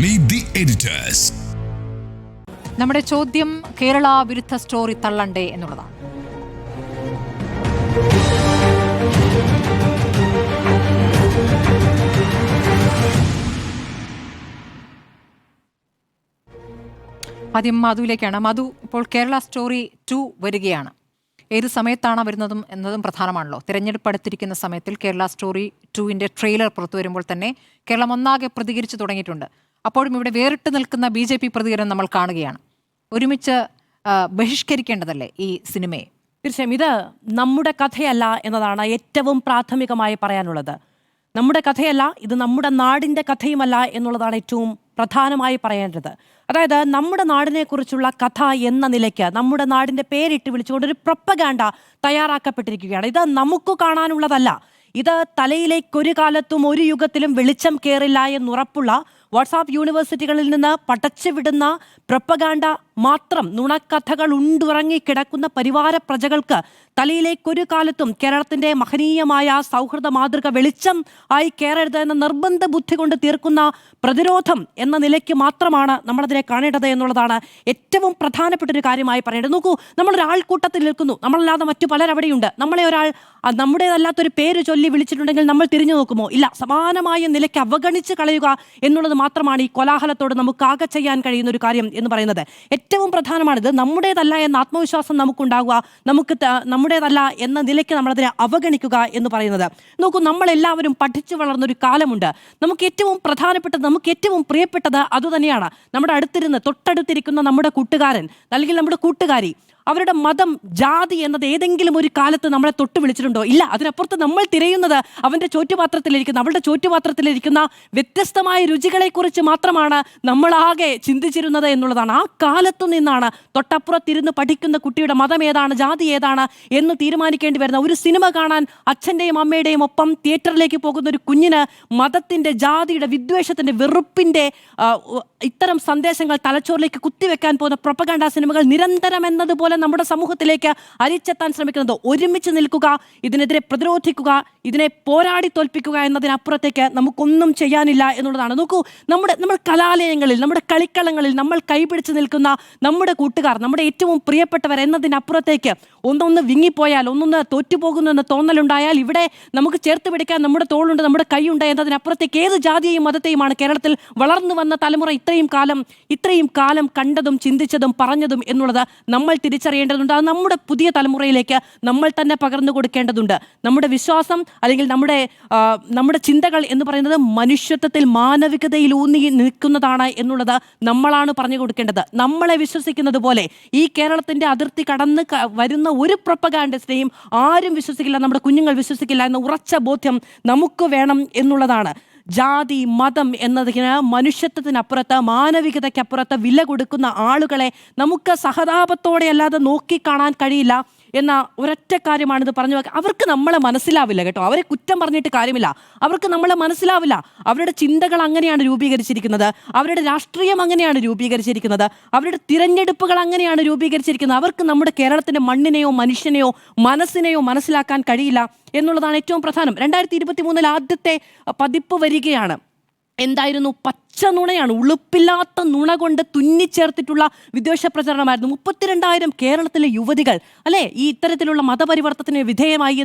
Meet the editors. നമ്മുടെ ചോദ്യം കേരള വിരുദ്ധ സ്റ്റോറി തള്ളണ്ടേ എന്നുള്ളതാണ്. ആദ്യം മധുവിലേക്കാണ്. മധു, ഇപ്പോൾ കേരള സ്റ്റോറി 2 വരികയാണ്. ഏത് സമയത്താണ് വരുന്നതും എന്നതും പ്രധാനമാണല്ലോ. തിരഞ്ഞെടുപ്പ് അടുത്തിരിക്കുന്ന സമയത്തിൽ കേരള സ്റ്റോറി 2-ന്റെ ട്രെയിലർ പുറത്തു വരുമ്പോൾ തന്നെ കേരളം ഒന്നാകെ പ്രതികരിച്ചു തുടങ്ങിയിട്ടുണ്ട്. അപ്പോഴും ഇവിടെ വേറിട്ട് നിൽക്കുന്ന BJP പ്രതികരണം നമ്മൾ കാണുകയാണ്. ഒരുമിച്ച് ബഹിഷ്കരിക്കേണ്ടതല്ലേ ഈ സിനിമയെ? തീർച്ചയായും ഇത് നമ്മുടെ കഥയല്ല എന്നതാണ് ഏറ്റവും പ്രാഥമികമായി പറയാനുള്ളത്. നമ്മുടെ കഥയല്ല, ഇത് നമ്മുടെ നാടിൻ്റെ കഥയുമല്ല എന്നുള്ളതാണ് ഏറ്റവും പ്രധാനമായി പറയേണ്ടത്. അതായത് നമ്മുടെ നാടിനെക്കുറിച്ചുള്ള കഥ എന്ന നിലയ്ക്ക് നമ്മുടെ നാടിൻ്റെ പേരിട്ട് വിളിച്ചുകൊണ്ട് ഒരു പ്രൊപ്പഗാൻഡ തയ്യാറാക്കപ്പെട്ടിരിക്കുകയാണ്. ഇത് നമുക്ക് കാണാനുള്ളതല്ല. ഇത് തലയിലേക്ക് ഒരു കാലത്തും ഒരു യുഗത്തിലും വെളിച്ചം കയറില്ല എന്നുറപ്പുള്ള വാട്സാപ്പ് യൂണിവേഴ്സിറ്റികളിൽ നിന്ന് പടച്ചു വിടുന്ന പ്രൊപ്പഗാൻഡ മാത്രം നുണക്കഥകൾ ഉണ്ടുറങ്ങി കിടക്കുന്ന പരിവാര പ്രജകൾക്ക് തലയിലേക്കൊരു കാലത്തും കേരളത്തിൻ്റെ മഹനീയമായ സൗഹൃദ മാതൃക വെളിച്ചം ആയി കയറരുത് എന്ന നിർബന്ധ ബുദ്ധി കൊണ്ട് തീർക്കുന്ന പ്രതിരോധം എന്ന നിലയ്ക്ക് മാത്രമാണ് നമ്മളതിനെ കാണേണ്ടത് എന്നുള്ളതാണ് ഏറ്റവും പ്രധാനപ്പെട്ട ഒരു കാര്യമായി പറയേണ്ടത്. നോക്കൂ, നമ്മളൊരാൾക്കൂട്ടത്തിൽ നിൽക്കുന്നു, നമ്മളല്ലാതെ മറ്റു പലരവിടെയുണ്ട്. നമ്മളെ ഒരാൾ നമ്മുടേതല്ലാത്തൊരു പേര് ചൊല്ലി വിളിച്ചിട്ടുണ്ടെങ്കിൽ നമ്മൾ തിരിഞ്ഞു നോക്കുമോ? ഇല്ല. സമാനമായ നിലയ്ക്ക് അവഗണിച്ച് കളയുക എന്നുള്ളത് മാത്രമാണ് ഈ കോലാഹലത്തോട് നമുക്കാകെ ചെയ്യാൻ കഴിയുന്ന ഒരു കാര്യം എന്ന് പറയുന്നത്. ഏറ്റവും പ്രധാനമാണിത്. നമ്മുടേതല്ല എന്ന ആത്മവിശ്വാസം നമുക്കുണ്ടാകുക, നമ്മുടേതല്ല എന്ന നിലയ്ക്ക് നമ്മളതിനെ അവഗണിക്കുക എന്ന് പറയുന്നത്. നോക്കൂ, നമ്മളെല്ലാവരും പഠിച്ചു വളർന്നൊരു കാലമുണ്ട്. നമുക്ക് ഏറ്റവും പ്രധാനപ്പെട്ടത്, നമുക്ക് ഏറ്റവും പ്രിയപ്പെട്ടത് അതുതന്നെയാണ്. നമ്മുടെ അടുത്തിരുന്ന് തൊട്ടടുത്തിരിക്കുന്ന നമ്മുടെ കൂട്ടുകാരൻ അല്ലെങ്കിൽ നമ്മുടെ കൂട്ടുകാരി, അവരുടെ മതം, ജാതി എന്നത് ഏതെങ്കിലും ഒരു കാലത്ത് നമ്മളെ തൊട്ട് വിളിച്ചിട്ടുണ്ടോ? ഇല്ല. അതിനപ്പുറത്ത് നമ്മൾ തിരയുന്നത് അവരുടെ ചോറ്റുപാത്രത്തിലിരിക്കുന്ന, അവളുടെ ചോറ്റുപാത്രത്തിലിരിക്കുന്ന വ്യത്യസ്തമായ രുചികളെക്കുറിച്ച് മാത്രമാണ് നമ്മളാകെ ചിന്തിച്ചിരുന്നത് എന്നുള്ളതാണ്. ആ കാലത്തു നിന്നാണ് തൊട്ടപ്പുറത്തിരുന്ന് പഠിക്കുന്ന കുട്ടിയുടെ മതം ഏതാണ്, ജാതി ഏതാണ് എന്ന് തീരുമാനിക്കേണ്ടി വരുന്ന ഒരു സിനിമ കാണാൻ അച്ഛൻ്റെയും അമ്മയുടെയും ഒപ്പം തിയേറ്ററിലേക്ക് പോകുന്ന ഒരു കുഞ്ഞിന് മതത്തിൻ്റെ, ജാതിയുടെ, വിദ്വേഷത്തിൻ്റെ, വെറുപ്പിൻ്റെ ഇത്തരം സന്ദേശങ്ങൾ തലച്ചോറിലേക്ക് കുത്തിവെക്കാൻ പോകുന്ന പ്രൊപ്പഗാൻഡ സിനിമകൾ നിരന്തരം എന്നതുപോലെ നമ്മുടെ സമൂഹത്തിലേക്ക് അരിച്ചെത്താൻ ശ്രമിക്കുന്നത്. ഒരുമിച്ച് നിൽക്കുക, ഇതിനെതിരെ പ്രതിരോധിക്കുക, ഇതിനെ പോരാടി തോൽപ്പിക്കുക എന്നതിനപ്പുറത്തേക്ക് നമുക്കൊന്നും ചെയ്യാനില്ല എന്നുള്ളതാണ്. നോക്കൂ, നമ്മൾ കലാലയങ്ങളിൽ, നമ്മുടെ കളിക്കളങ്ങളിൽ നമ്മൾ കൈപിടിച്ച് നിൽക്കുന്ന നമ്മുടെ കൂട്ടുകാർ, നമ്മുടെ ഏറ്റവും പ്രിയപ്പെട്ടവർ എന്നതിനപ്പുറത്തേക്ക് ഒന്നൊന്ന് വിങ്ങിപ്പോയാൽ, ഒന്നൊന്ന് തോറ്റുപോകുന്നു എന്ന തോന്നലുണ്ടായാൽ, ഇവിടെ നമുക്ക് ചേർത്ത് പിടിക്കാൻ നമ്മുടെ തോളുണ്ട്, നമ്മുടെ കൈയുണ്ട് എന്നതിനപ്പുറത്തേക്ക് ഏത് ജാതിയെയും മതത്തെയുമാണ് കേരളത്തിൽ വളർന്നു വന്ന തലമുറ ഇത്രയും കാലം കണ്ടതും ചിന്തിച്ചതും പറഞ്ഞതും എന്നുള്ളത് നമ്മൾ തിരിച്ചറിയേണ്ടതുണ്ട്. അത് നമ്മുടെ പുതിയ തലമുറയിലേക്ക് നമ്മൾ തന്നെ പകർന്നു കൊടുക്കേണ്ടതുണ്ട്. നമ്മുടെ വിശ്വാസം അല്ലെങ്കിൽ നമ്മുടെ ചിന്തകൾ എന്ന് പറയുന്നത് മനുഷ്യത്വത്തിൽ, മാനവികതയിൽ ഊന്നി നിൽക്കുന്നതാണ് എന്നുള്ളത് നമ്മളാണ് പറഞ്ഞു കൊടുക്കേണ്ടത്. നമ്മളെ വിശ്വസിക്കുന്നത് പോലെ ഈ കേരളത്തിൻ്റെ അതിർത്തി കടന്ന് വരുന്ന ഒരു പ്രൊപ്പഗാൻഡിസ്റ്റിനെയും ആരും വിശ്വസിക്കില്ല, നമ്മുടെ കുഞ്ഞുങ്ങൾ വിശ്വസിക്കില്ല എന്ന ഉറച്ച ബോധ്യം നമുക്ക് വേണം എന്നുള്ളതാണ്. ജാതി, മതം എന്നതിന് മനുഷ്യത്വത്തിനപ്പുറത്ത്, മാനവികതയ്ക്കപ്പുറത്ത് വില കൊടുക്കുന്ന ആളുകളെ നമുക്ക് സഹതാപത്തോടെ അല്ലാതെ നോക്കിക്കാണാൻ കഴിയില്ല എന്ന ഒരൊറ്റ കാര്യമാണിത് പറഞ്ഞു വെക്കുക. അവർക്ക് നമ്മളെ മനസ്സിലാവില്ല കേട്ടോ. അവരെ കുറ്റം പറഞ്ഞിട്ട് കാര്യമില്ല. അവർക്ക് നമ്മളെ മനസ്സിലാവില്ല. അവരുടെ ചിന്തകൾ അങ്ങനെയാണ് രൂപീകരിച്ചിരിക്കുന്നത്, അവരുടെ രാഷ്ട്രീയം അങ്ങനെയാണ് രൂപീകരിച്ചിരിക്കുന്നത്, അവരുടെ തിരഞ്ഞെടുപ്പുകൾ അങ്ങനെയാണ് രൂപീകരിച്ചിരിക്കുന്നത്. അവർക്ക് നമ്മുടെ കേരളത്തിൻ്റെ മണ്ണിനെയോ മനുഷ്യനെയോ മനസ്സിനെയോ മനസ്സിലാക്കാൻ കഴിയില്ല എന്നുള്ളതാണ് ഏറ്റവും പ്രധാനം. 2023 ആദ്യത്തെ പതിപ്പ് വരികയാണ്. എന്തായിരുന്നു? പച്ച നുണയാണ്, ഉളുപ്പില്ലാത്ത നുണ കൊണ്ട് തുന്നിച്ചേർത്തിട്ടുള്ള വിദ്വേഷ പ്രചരണമായിരുന്നു. 32,000 കേരളത്തിലെ യുവതികൾ അല്ലേ ഈ ഇത്തരത്തിലുള്ള മതപരിവർത്തനത്തിന് വിധേയമായി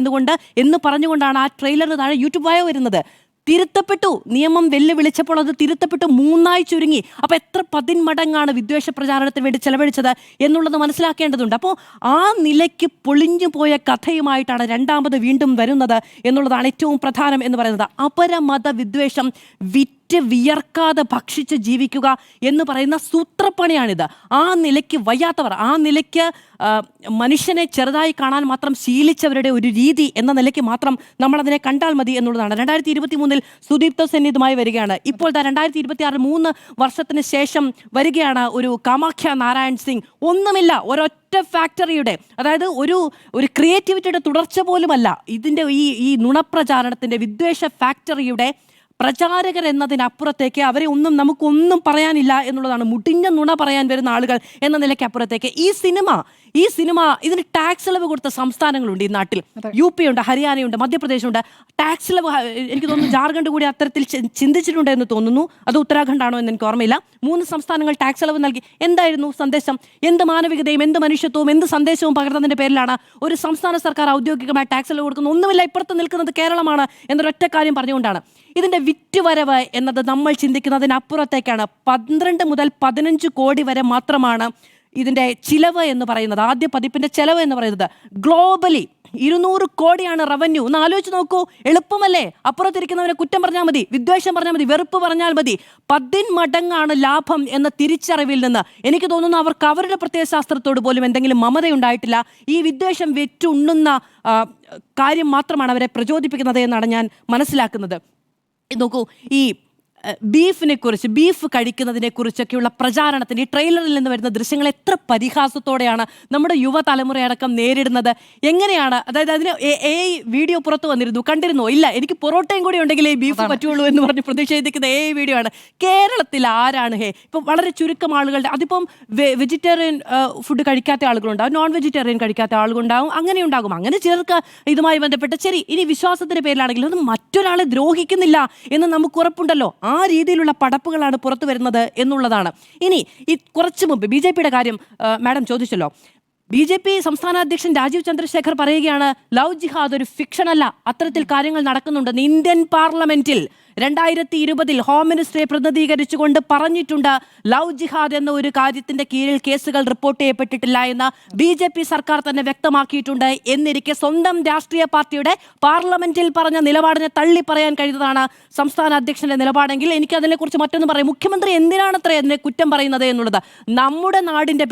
എന്ന് പറഞ്ഞുകൊണ്ടാണ് ആ ട്രെയിലറിന് താഴെ യൂട്യൂബ് ബയോ വരുന്നത്. തിരുത്തപ്പെട്ടു, നിയമം വെല്ലുവിളിച്ചപ്പോൾ അത് തിരുത്തപ്പെട്ടു, 3 ചുരുങ്ങി. അപ്പോൾ എത്ര 10 മടങ്ങാണ് വിദ്വേഷ പ്രചാരണത്തിന് വേണ്ടി ചെലവഴിച്ചത് എന്നുള്ളത് മനസ്സിലാക്കേണ്ടതുണ്ട്. അപ്പോൾ ആ നിലയ്ക്ക് പൊളിഞ്ഞു പോയ കഥയുമായിട്ടാണ് രണ്ടാമത് വീണ്ടും വരുന്നത് എന്നുള്ളതാണ് ഏറ്റവും പ്രധാനം എന്ന് പറയുന്നത്. അപരമത വിദ്വേഷം വിയർക്കാതെ ഭക്ഷിച്ച് ജീവിക്കുക എന്ന് പറയുന്ന സൂത്രപ്പണിയാണിത്. ആ നിലയ്ക്ക് വയ്യാത്തവർ, ആ നിലയ്ക്ക് മനുഷ്യനെ ചെറുതായി കാണാൻ മാത്രം ശീലിച്ചവരുടെ ഒരു രീതി എന്ന നിലയ്ക്ക് മാത്രം നമ്മളതിനെ കണ്ടാൽ മതി എന്നുള്ളതാണ്. 2023 സുദീപ്തോ സെന്നിതുമായി വരികയാണ്. ഇപ്പോൾ 2026 3 വർഷത്തിന് ശേഷം വരികയാണ് ഒരു കാമാഖ്യ നാരായൺ സിംഗ്. ഒന്നുമില്ല, ഒരൊറ്റ ഫാക്ടറിയുടെ, അതായത് ഒരു ക്രിയേറ്റിവിറ്റിയുടെ തുടർച്ച പോലുമല്ല ഇതിൻ്റെ ഈ നുണപ്രചാരണത്തിൻ്റെ, വിദ്വേഷ ഫാക്ടറിയുടെ പ്രചാരകർ എന്നതിനപ്പുറത്തേക്ക് അവരെ നമുക്കൊന്നും പറയാനില്ല എന്നുള്ളതാണ്. മുടിഞ്ഞ നുണ പറയാൻ വരുന്ന ആളുകൾ എന്ന നിലയ്ക്ക് അപ്പുറത്തേക്ക് ഈ സിനിമ ഈ സിനിമ ഇതിന് ടാക്സ് ഇളവ് കൊടുത്ത സംസ്ഥാനങ്ങളുണ്ട് ഈ നാട്ടിൽ. UP ഉണ്ട്, ഹരിയാനയുണ്ട്, മധ്യപ്രദേശുണ്ട്. ടാക്സ് ഇളവ് എനിക്ക് തോന്നുന്നു ജാർഖണ്ഡ് കൂടി അത്തരത്തിൽ ചിന്തിച്ചിട്ടുണ്ട് എന്ന് തോന്നുന്നു. അത് ഉത്തരാഖണ്ഡ് ആണോ എന്ന് എനിക്ക് ഓർമ്മയില്ല. 3 സംസ്ഥാനങ്ങൾ ടാക്സ് ഇളവ് നൽകി. എന്തായിരുന്നു സന്ദേശം? എന്ത് മാനവികതയും എന്ത് മനുഷ്യത്വവും എന്ത് സന്ദേശവും പകർന്നതിന്റെ പേരിലാണ് ഒരു സംസ്ഥാന സർക്കാർ ഔദ്യോഗികമായി ടാക്സ് ഇളവ് കൊടുക്കുന്നത്? ഒന്നുമില്ല, ഇപ്പുറത്ത് നിൽക്കുന്നത് കേരളമാണ് എന്നൊരൊറ്റ കാര്യം പറഞ്ഞുകൊണ്ടാണ്. ഇതിന്റെ വിറ്റുവരവ് എന്നത് നമ്മൾ ചിന്തിക്കുന്നതിനപ്പുറത്തേക്കാണ്. 12 മുതൽ 15 കോടി വരെ മാത്രമാണ് ഇതിന്റെ ചിലവ് എന്ന് പറയുന്നത്. ആദ്യ പതിപ്പിന്റെ ചെലവ് എന്ന് പറയുന്നത് ഗ്ലോബലി 200 കോടിയാണ് റവന്യൂ. ഒന്ന് ആലോചിച്ച് നോക്കൂ, എളുപ്പമല്ലേ? അപ്പുറത്തിരിക്കുന്നവരെ കുറ്റം പറഞ്ഞാൽ മതി, വിദ്വേഷം പറഞ്ഞാൽ മതി, വെറുപ്പ് പറഞ്ഞാൽ മതി. 10 മടങ്ങാണ് ലാഭം എന്ന തിരിച്ചറിവിൽ നിന്ന് എനിക്ക് തോന്നുന്നു അവർക്ക് അവരുടെ പ്രത്യയശാസ്ത്രത്തോട് പോലും എന്തെങ്കിലും മമതയുണ്ടായിട്ടില്ല. ഈ വിദ്വേഷം വെറ്റുണ്ണുന്ന കാര്യം മാത്രമാണ് അവരെ പ്രചോദിപ്പിക്കുന്നത് എന്നാണ് ഞാൻ മനസ്സിലാക്കുന്നത്. നോക്കൂ, ഈ ബീഫിനെ കുറിച്ച്, ബീഫ് കഴിക്കുന്നതിനെ കുറിച്ചൊക്കെയുള്ള പ്രചാരണത്തിന് ഈ ട്രെയിലറിൽ നിന്ന് വരുന്ന ദൃശ്യങ്ങൾ എത്ര പരിഹാസത്തോടെയാണ് നമ്മുടെ യുവതലമുറയടക്കം നേരിടുന്നത്. എങ്ങനെയാണ്, അതായത് അതിന് വീഡിയോ പുറത്തു വന്നിരുന്നു, കണ്ടിരുന്നോ? ഇല്ല, എനിക്ക് പൊറോട്ടയും കൂടി ഉണ്ടെങ്കിൽ ഈ ബീഫ് പറ്റുള്ളൂ എന്ന് പറഞ്ഞ് പ്രതിഷേധിക്കുന്ന വീഡിയോ ആണ്. കേരളത്തിൽ ആരാണ് ഇപ്പം വളരെ ചുരുക്കം ആളുകളുടെ, അതിപ്പം വെജിറ്റേറിയൻ ഫുഡ് കഴിക്കാത്ത ആളുകളുണ്ടാവും, നോൺ വെജിറ്റേറിയൻ കഴിക്കാത്ത ആളുകളുണ്ടാവും, അങ്ങനെ ഉണ്ടാകും. അങ്ങനെ ചിലർക്ക് ഇതുമായി ബന്ധപ്പെട്ട് ശരി, ഇനി വിശ്വാസത്തിന്റെ പേരിലാണെങ്കിലും അത് മറ്റൊരാളെ ദ്രോഹിക്കുന്നില്ല എന്ന് നമുക്ക് ഉറപ്പുണ്ടല്ലോ. ആ രീതിയിലുള്ള പടപ്പുകളാണ് പുറത്തു വരുന്നത് എന്നുള്ളതാണ്. ഇനി ഈ കുറച്ചു മുമ്പ് BJPയുടെ കാര്യം മാഡം ചോദിച്ചല്ലോ. BJP സംസ്ഥാന അധ്യക്ഷൻ രാജീവ് ചന്ദ്രശേഖർ പറയുകയാണ് ലവ് ജിഹാദ് ഒരു ഫിക്ഷൻ അല്ല, അത്തരത്തിൽ കാര്യങ്ങൾ നടക്കുന്നുണ്ടെന്ന്. ഇന്ത്യൻ പാർലമെന്റിൽ 2020 ഹോം മിനിസ്റ്ററെ പ്രതിനിധീകരിച്ചുകൊണ്ട് പറഞ്ഞിട്ടുണ്ട് ലവ് ജിഹാദ് എന്ന ഒരു കാര്യത്തിന്റെ കീഴിൽ കേസുകൾ റിപ്പോർട്ട് ചെയ്യപ്പെട്ടിട്ടില്ല എന്ന് BJP സർക്കാർ തന്നെ വ്യക്തമാക്കിയിട്ടുണ്ട്. എന്നിരിക്കെ സ്വന്തം രാഷ്ട്രീയ പാർട്ടിയുടെ പാർലമെന്റിൽ പറഞ്ഞ നിലപാടിനെ തള്ളി പറയാൻ കഴിയുന്നതാണ് സംസ്ഥാന അധ്യക്ഷന്റെ നിലപാടെങ്കിൽ എനിക്ക് അതിനെക്കുറിച്ച് മറ്റൊന്നും പറയാം. മുഖ്യമന്ത്രി എന്തിനാണത്രേ അതിനെ കുറ്റം പറയുന്നത് എന്നുള്ളത്. നമ്മുടെ നാടിന്റെ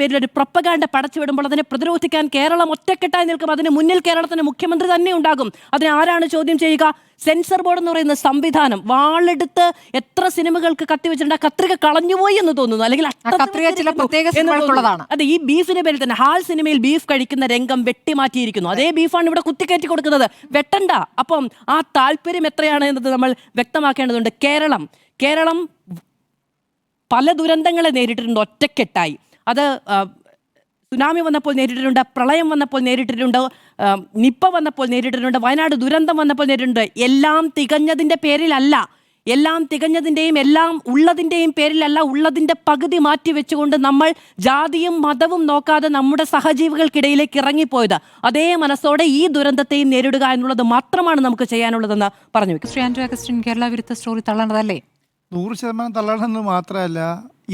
പേരിൽ ഒരു പ്രൊപ്പഗാൻഡ പടച്ചുവിടുമ്പോൾ അതിനെ പ്രതിരോധിക്കാൻ കേരളം ഒറ്റക്കെട്ടായി നിൽക്കും. അതിന് മുന്നിൽ കേരളത്തിന്റെ മുഖ്യമന്ത്രി തന്നെ ഉണ്ടാകും. അതിനെ ആരാണ് ചോദ്യം ചെയ്യുക? സെൻസർ ബോർഡ് എന്ന് പറയുന്ന സംവിധാനം വാളെടുത്ത് എത്ര സിനിമകൾക്ക് കത്തിവെച്ചിട്ടുണ്ട്. കത്രിക കളഞ്ഞുപോയി എന്ന് തോന്നുന്നു, അല്ലെങ്കിൽ അതെ, ഈ ബീഫിന്റെ പേരിൽ തന്നെ ഹാൾ സിനിമയിൽ ബീഫ് കഴിക്കുന്ന രംഗം വെട്ടിമാറ്റിയിരിക്കുന്നു. അതേ ബീഫാണ് ഇവിടെ കുത്തിക്കയറ്റി കൊടുക്കുന്നത്. വെട്ടണ്ട. അപ്പം ആ താല്പര്യം എത്രയാണ് എന്നത് നമ്മൾ വ്യക്തമാക്കേണ്ടതുണ്ട്. കേരളം പല ദുരന്തങ്ങളെ നേരിട്ടിട്ടുണ്ട് ഒറ്റക്കെട്ടായി. അത് സുനാമി വന്നപ്പോൾ നേരിട്ടിട്ടുണ്ട്, പ്രളയം വന്നപ്പോൾ നേരിട്ടിട്ടുണ്ട്, നിപ്പ വന്നപ്പോൾ നേരിട്ടിട്ടുണ്ട്, വയനാട് ദുരന്തം വന്നപ്പോൾ നേരിട്ടിട്ടുണ്ട്. എല്ലാം തികഞ്ഞതിൻ്റെ പേരിലല്ല, എല്ലാം തികഞ്ഞതിൻ്റെയും എല്ലാം ഉള്ളതിൻ്റെയും പേരിലല്ല. ഉള്ളതിൻ്റെ പകുതി മാറ്റി വെച്ചുകൊണ്ട് നമ്മൾ ജാതിയും മതവും നോക്കാതെ നമ്മുടെ സഹജീവികൾക്കിടയിലേക്ക് ഇറങ്ങിപ്പോയത്. അതേ മനസ്സോടെ ഈ ദുരന്തത്തെയും നേരിടുക എന്നുള്ളത് മാത്രമാണ് നമുക്ക് ചെയ്യാനുള്ളതെന്ന് പറഞ്ഞു. ശ്രീ ആന്റോ അഗസ്റ്റിൻ, കേരള വിരുദ്ധ സ്റ്റോറി തള്ളേണ്ടതല്ലേ? 100% തള്ളണമെന്ന് മാത്രമല്ല,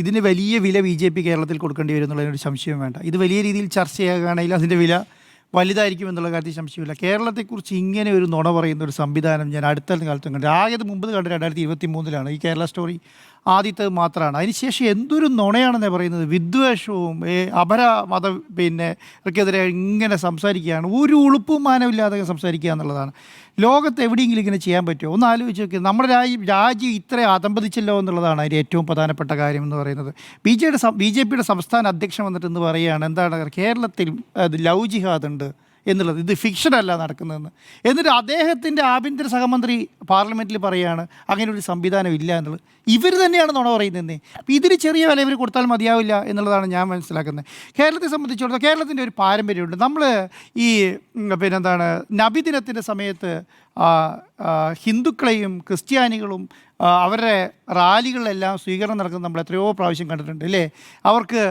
ഇതിന് വലിയ വില BJP കേരളത്തിൽ കൊടുക്കേണ്ടി വരും എന്നുള്ളതിനൊരു സംശയം വേണ്ട. ഇത് വലിയ രീതിയിൽ ചർച്ചയാകുകയാണെങ്കിൽ അതിൻ്റെ വില വലുതായിരിക്കും എന്നുള്ള കാര്യത്തിൽ സംശയമില്ല. കേരളത്തെക്കുറിച്ച് ഇങ്ങനെ ഒരു നുണ പറയുന്ന ഒരു സംവിധാനം ഞാൻ അടുത്ത കാലത്തും കണ്ടു. ആകെ മുമ്പ് കണ്ട് 2023 ഈ കേരള സ്റ്റോറി ആദ്യത്തെ മാത്രമാണ്. അതിനുശേഷം എന്തൊരു നുണയാണെന്ന് പറയുന്നത്. വിദ്വേഷവും മത ക്കെതിരെ ഇങ്ങനെ സംസാരിക്കുകയാണ്. ഒരു ഉളുപ്പും മാനമില്ലാതെ സംസാരിക്കുക എന്നുള്ളതാണ്. ലോകത്ത് എവിടെയെങ്കിലും ഇങ്ങനെ ചെയ്യാൻ പറ്റുമോ? ഒന്ന് ആലോചിച്ച് നോക്കി. നമ്മുടെ രാജ്യം ഇത്ര അതമ്പതിച്ചല്ലോ എന്നുള്ളതാണ് അതിൻ്റെ ഏറ്റവും പ്രധാനപ്പെട്ട കാര്യം എന്ന് പറയുന്നത്. BJPയുടെ സംസ്ഥാന അധ്യക്ഷൻ വന്നിട്ടെന്ന് പറയുകയാണ് എന്താണ് കേരളത്തിൽ ലവ് ജിഹാദ് ഉണ്ട് എന്നുള്ളത്, ഇത് ഫിക്ഷനല്ല നടക്കുന്നതെന്ന്. എന്നിട്ട് അദ്ദേഹത്തിൻ്റെ ആഭ്യന്തര സഹമന്ത്രി പാർലമെൻറ്റിൽ പറയുകയാണ് അങ്ങനെ ഒരു സംവിധാനം ഇല്ല എന്നുള്ളത്. ഇവർ തന്നെയാണ് നുണ പറയുന്നതെന്നേ. അപ്പോൾ ഇതിന് ചെറിയ വില ഇവർ കൊടുത്താൽ മതിയാവില്ല എന്നുള്ളതാണ് ഞാൻ മനസ്സിലാക്കുന്നത്. കേരളത്തെ സംബന്ധിച്ചിടത്തോളം കേരളത്തിൻ്റെ ഒരു പാരമ്പര്യമുണ്ട്. നമ്മൾ ഈ നബിദിനത്തിൻ്റെ സമയത്ത് ഹിന്ദുക്കളെയും ക്രിസ്ത്യാനികളും അവരുടെ റാലികളിലെല്ലാം സ്വീകരണം നടക്കുന്നത് നമ്മൾ എത്രയോ പ്രാവശ്യം കണ്ടിട്ടുണ്ട് അല്ലേ? അവർക്ക്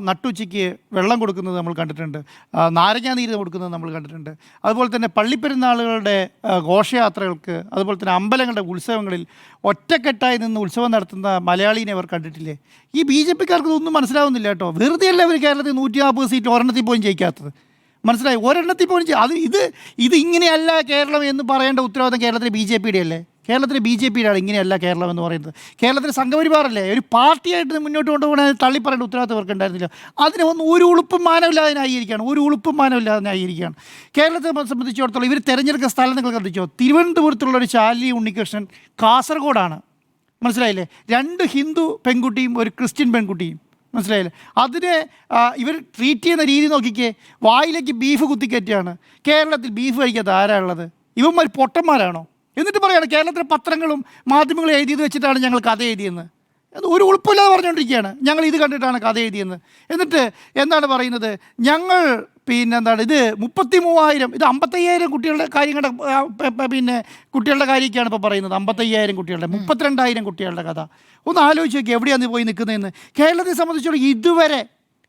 നട്ടുച്ചയ്ക്ക് വെള്ളം കൊടുക്കുന്നത് നമ്മൾ കണ്ടിട്ടുണ്ട്, നാരങ്ങാനീര് കൊടുക്കുന്നത് നമ്മൾ കണ്ടിട്ടുണ്ട്. അതുപോലെ തന്നെ പള്ളിപ്പെരുന്നാളുകളുടെ ഘോഷയാത്രകൾക്ക്, അതുപോലെ തന്നെ അമ്പലങ്ങളുടെ ഉത്സവങ്ങളിൽ ഒറ്റക്കെട്ടായി നിന്ന് ഉത്സവം നടത്തുന്ന മലയാളീനെ അവർ കണ്ടിട്ടില്ലേ? ഈ BJPക്കാർക്ക് ഇതൊന്നും മനസ്സിലാവുന്നില്ല കേട്ടോ. വെറുതെ അല്ല അവർ കേരളത്തിൽ 140 സീറ്റ് ഒരെണ്ണത്തിൽ പോലും ജയിക്കാത്തത്. മനസ്സിലായി? ഒരെണ്ണത്തിൽ പോലും ഇത് ഇങ്ങനെയല്ല കേരളം എന്ന് പറയേണ്ട ഉത്തരവാദിത്തം കേരളത്തിലെ BJPയുടെ അല്ലേ? കേരളത്തിലെ BJPയുടെ ആണ് ഇങ്ങനെയല്ല കേരളം എന്ന് പറയുന്നത്. കേരളത്തിലെ സംഘപരിവാറല്ലേ ഒരു പാർട്ടിയായിട്ട് മുന്നോട്ട് കൊണ്ടുപോകണ തള്ളി പറയേണ്ട ഉത്തരവാദിത്തം അവർക്ക് ഉണ്ടായിരുന്നില്ല. അതിനൊന്നും ഒരു ഉളുപ്പും മാനമില്ലാതെ ന്യായീകരിക്കുകയാണ്. കേരളത്തെ സംബന്ധിച്ചിടത്തോളം ഇവർ തിരഞ്ഞെടുക്കുന്ന സ്ഥലം നിങ്ങൾ കണ്ടിച്ചോ? തിരുവനന്തപുരത്തുള്ള ഒരു ശാലിനി ഉണ്ണികൃഷ്ണൻ കാസർഗോഡാണ്. മനസ്സിലായില്ലേ? 2 ഹിന്ദു പെൺകുട്ടിയും ഒരു ക്രിസ്ത്യൻ പെൺകുട്ടിയും. മനസ്സിലായില്ലേ? അതിനെ ഇവർ ട്രീറ്റ് ചെയ്യുന്ന രീതി നോക്കിക്കേ. വായിലേക്ക് ബീഫ് കുത്തിക്കയറ്റിയാണ്. കേരളത്തിൽ ബീഫ് കഴിക്കാത്ത ആരാളുള്ളത്? ഇവന്മാർ പൊട്ടന്മാരാണോ? എന്നിട്ട് പറയാണ് കേരളത്തിലെ പത്രങ്ങളും മാധ്യമങ്ങളും എഴുതിയത് വെച്ചിട്ടാണ് ഞങ്ങൾ കഥ എഴുതിയെന്ന്. ഒരു ഉൾപ്പില്ലാതെ പറഞ്ഞുകൊണ്ടിരിക്കുകയാണ് ഞങ്ങൾ ഇത് കണ്ടിട്ടാണ് കഥ എഴുതിയെന്ന്. എന്നിട്ട് എന്താണ് പറയുന്നത്, ഞങ്ങൾ എന്താണ് ഇത് 33,000 ഇത് 55,000 കുട്ടികളുടെ കാര്യങ്ങളുടെ കുട്ടികളുടെ കാര്യമൊക്കെയാണ് ഇപ്പോൾ പറയുന്നത്. 55,000 കുട്ടികളുടെ 32,000 കുട്ടികളുടെ കഥ ഒന്ന് ആലോചിച്ച് നോക്കി എവിടെയാണ് പോയി നിൽക്കുന്നതെന്ന്. കേരളത്തെ സംബന്ധിച്ചിടത്തോളം